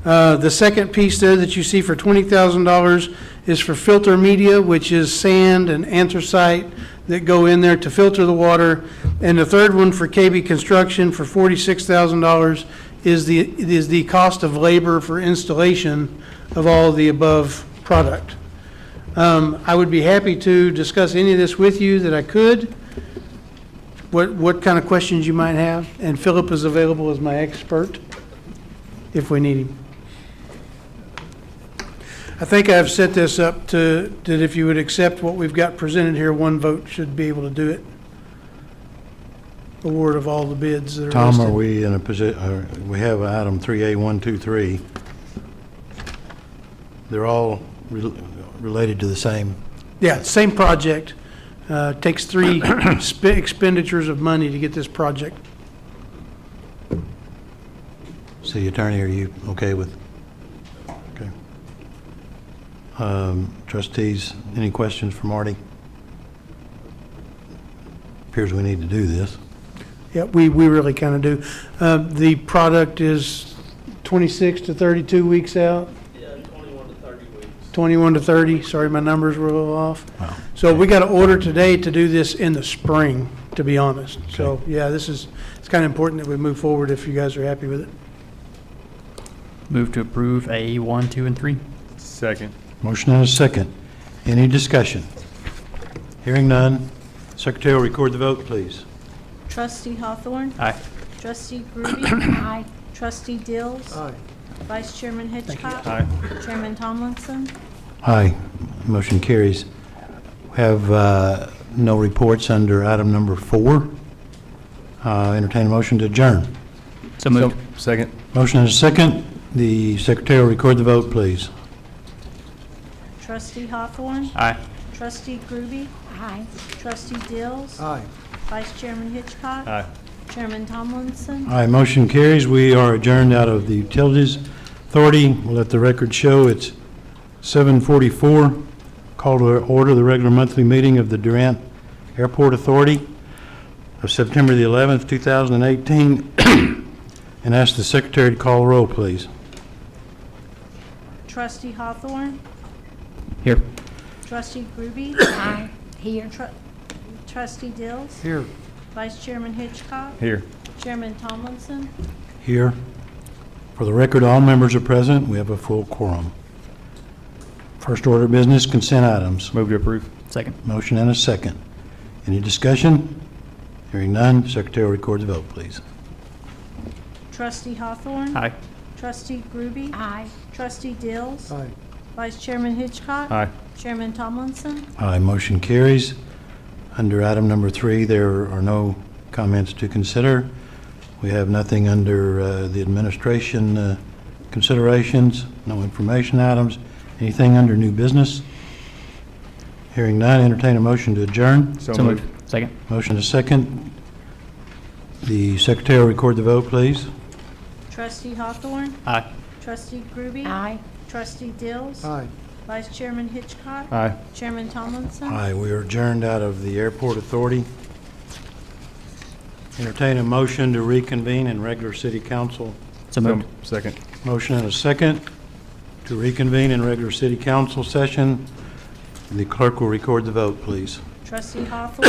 The second piece there that you see for $20,000 is for filter media, which is sand and anthracite that go in there to filter the water. And the third one for KB Construction for $46,000 is the cost of labor for installation of all of the above product. I would be happy to discuss any of this with you that I could. What kind of questions you might have, and Philip is available as my expert if we need him. I think I've set this up that if you would accept what we've got presented here, one vote should be able to do it. Award of all the bids that are Tom, listed. are we in a position, we have item 3A, 1, 2, 3. They're all related to the same. Yeah, same project. Takes 3 expenditures of money to get this project. City Attorney, are you okay with? Okay. Trustees, any questions for Marty? Appears we need to do this. Yeah, we really kind of do. The product is 26 to 32 weeks out. 21 to 30, sorry, my numbers were a little off. Wow. So we got to order today to do this in the spring, to be honest. So, yeah, it's kind of important that we move forward if you guys are happy with it. Move to approve A 1, 2, and 3. Second. Motion and a second. Any discussion? Hearing none. Secretary will record the vote, please. Trustee Hawthorne. Aye. Trustee Groby. Aye. Trustee Dills. Aye. Vice Chairman Hitchcock. Aye. Chairman Tomlinson. Aye. Motion carries. We have no reports under item number 4. Entertain a motion to adjourn. So moved. Second. Motion and a second. The secretary will record the vote, please. Trustee Hawthorne. Aye. Trustee Groby. Aye. Trustee Dills. Aye. Vice Chairman Hitchcock. Aye. Chairman Tomlinson. Aye, motion carries. We are adjourned out of the Utilities Authority. We'll let the record show it's 7:44. Call to order the regular monthly meeting of the Durant Airport Authority of September the 11th, 2018. And ask the secretary to call the roll, please. Trustee Hawthorne. Here. Trustee Groby. Aye. Here. Trustee Dills. Here. Vice Chairman Hitchcock. Here. Chairman Tomlinson. Here. For the record, all members are present. We have a full quorum. First order of business, consent items. Move to approve. Second. Motion and a second. Any discussion? Hearing none, secretary will record the vote, please. Trustee Hawthorne. Aye. Trustee Groby. Aye. Trustee Dills. Aye. Vice Chairman Hitchcock. Aye. Chairman Tomlinson. Aye, motion carries. Under item number 3, there are no comments to consider. We have nothing under the administration considerations, no information items. Anything under new business? Hearing none, entertain a motion to adjourn. So So moved. moved. Second. Motion to second. The secretary will record the vote, please. Trustee Hawthorne. Aye. Trustee Groby. Aye. Trustee Dills. Aye. Vice Chairman Hitchcock. Aye. Chairman Tomlinson. Aye, we are adjourned out of the Airport Authority. Entertain a motion to reconvene in regular city council. So moved. Second. Motion and a second to reconvene in regular city council session. The clerk will record the vote, please. Trustee Hawthorne.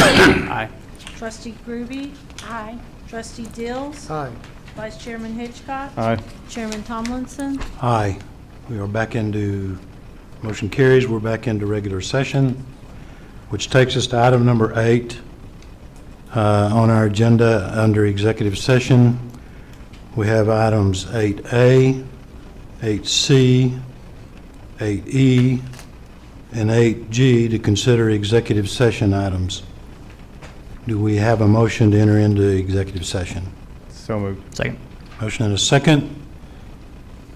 Aye. Trustee Groby. Aye. Trustee Dills. Aye. Vice Chairman Hitchcock. Aye. Chairman Tomlinson. Aye. We are back into, motion carries, we're back into regular session, which takes us to item number 8 on our agenda under executive session. We have items 8A, 8C, 8E, and 8G to consider executive session items. Do we have a motion to enter into executive session? So moved. Second. Motion and a second.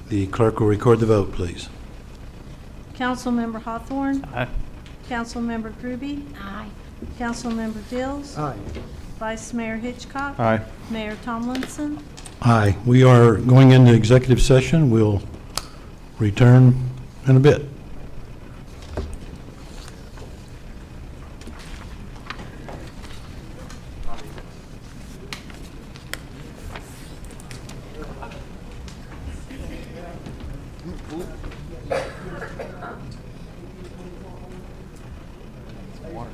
The clerk will record the vote, please. Councilmember Hawthorne. Aye. Councilmember Groby. Aye. Councilmember Dills. Aye. Vice Mayor Hitchcock. Aye. Mayor Tomlinson. Aye. We are going into executive session. We'll return in a bit. Water.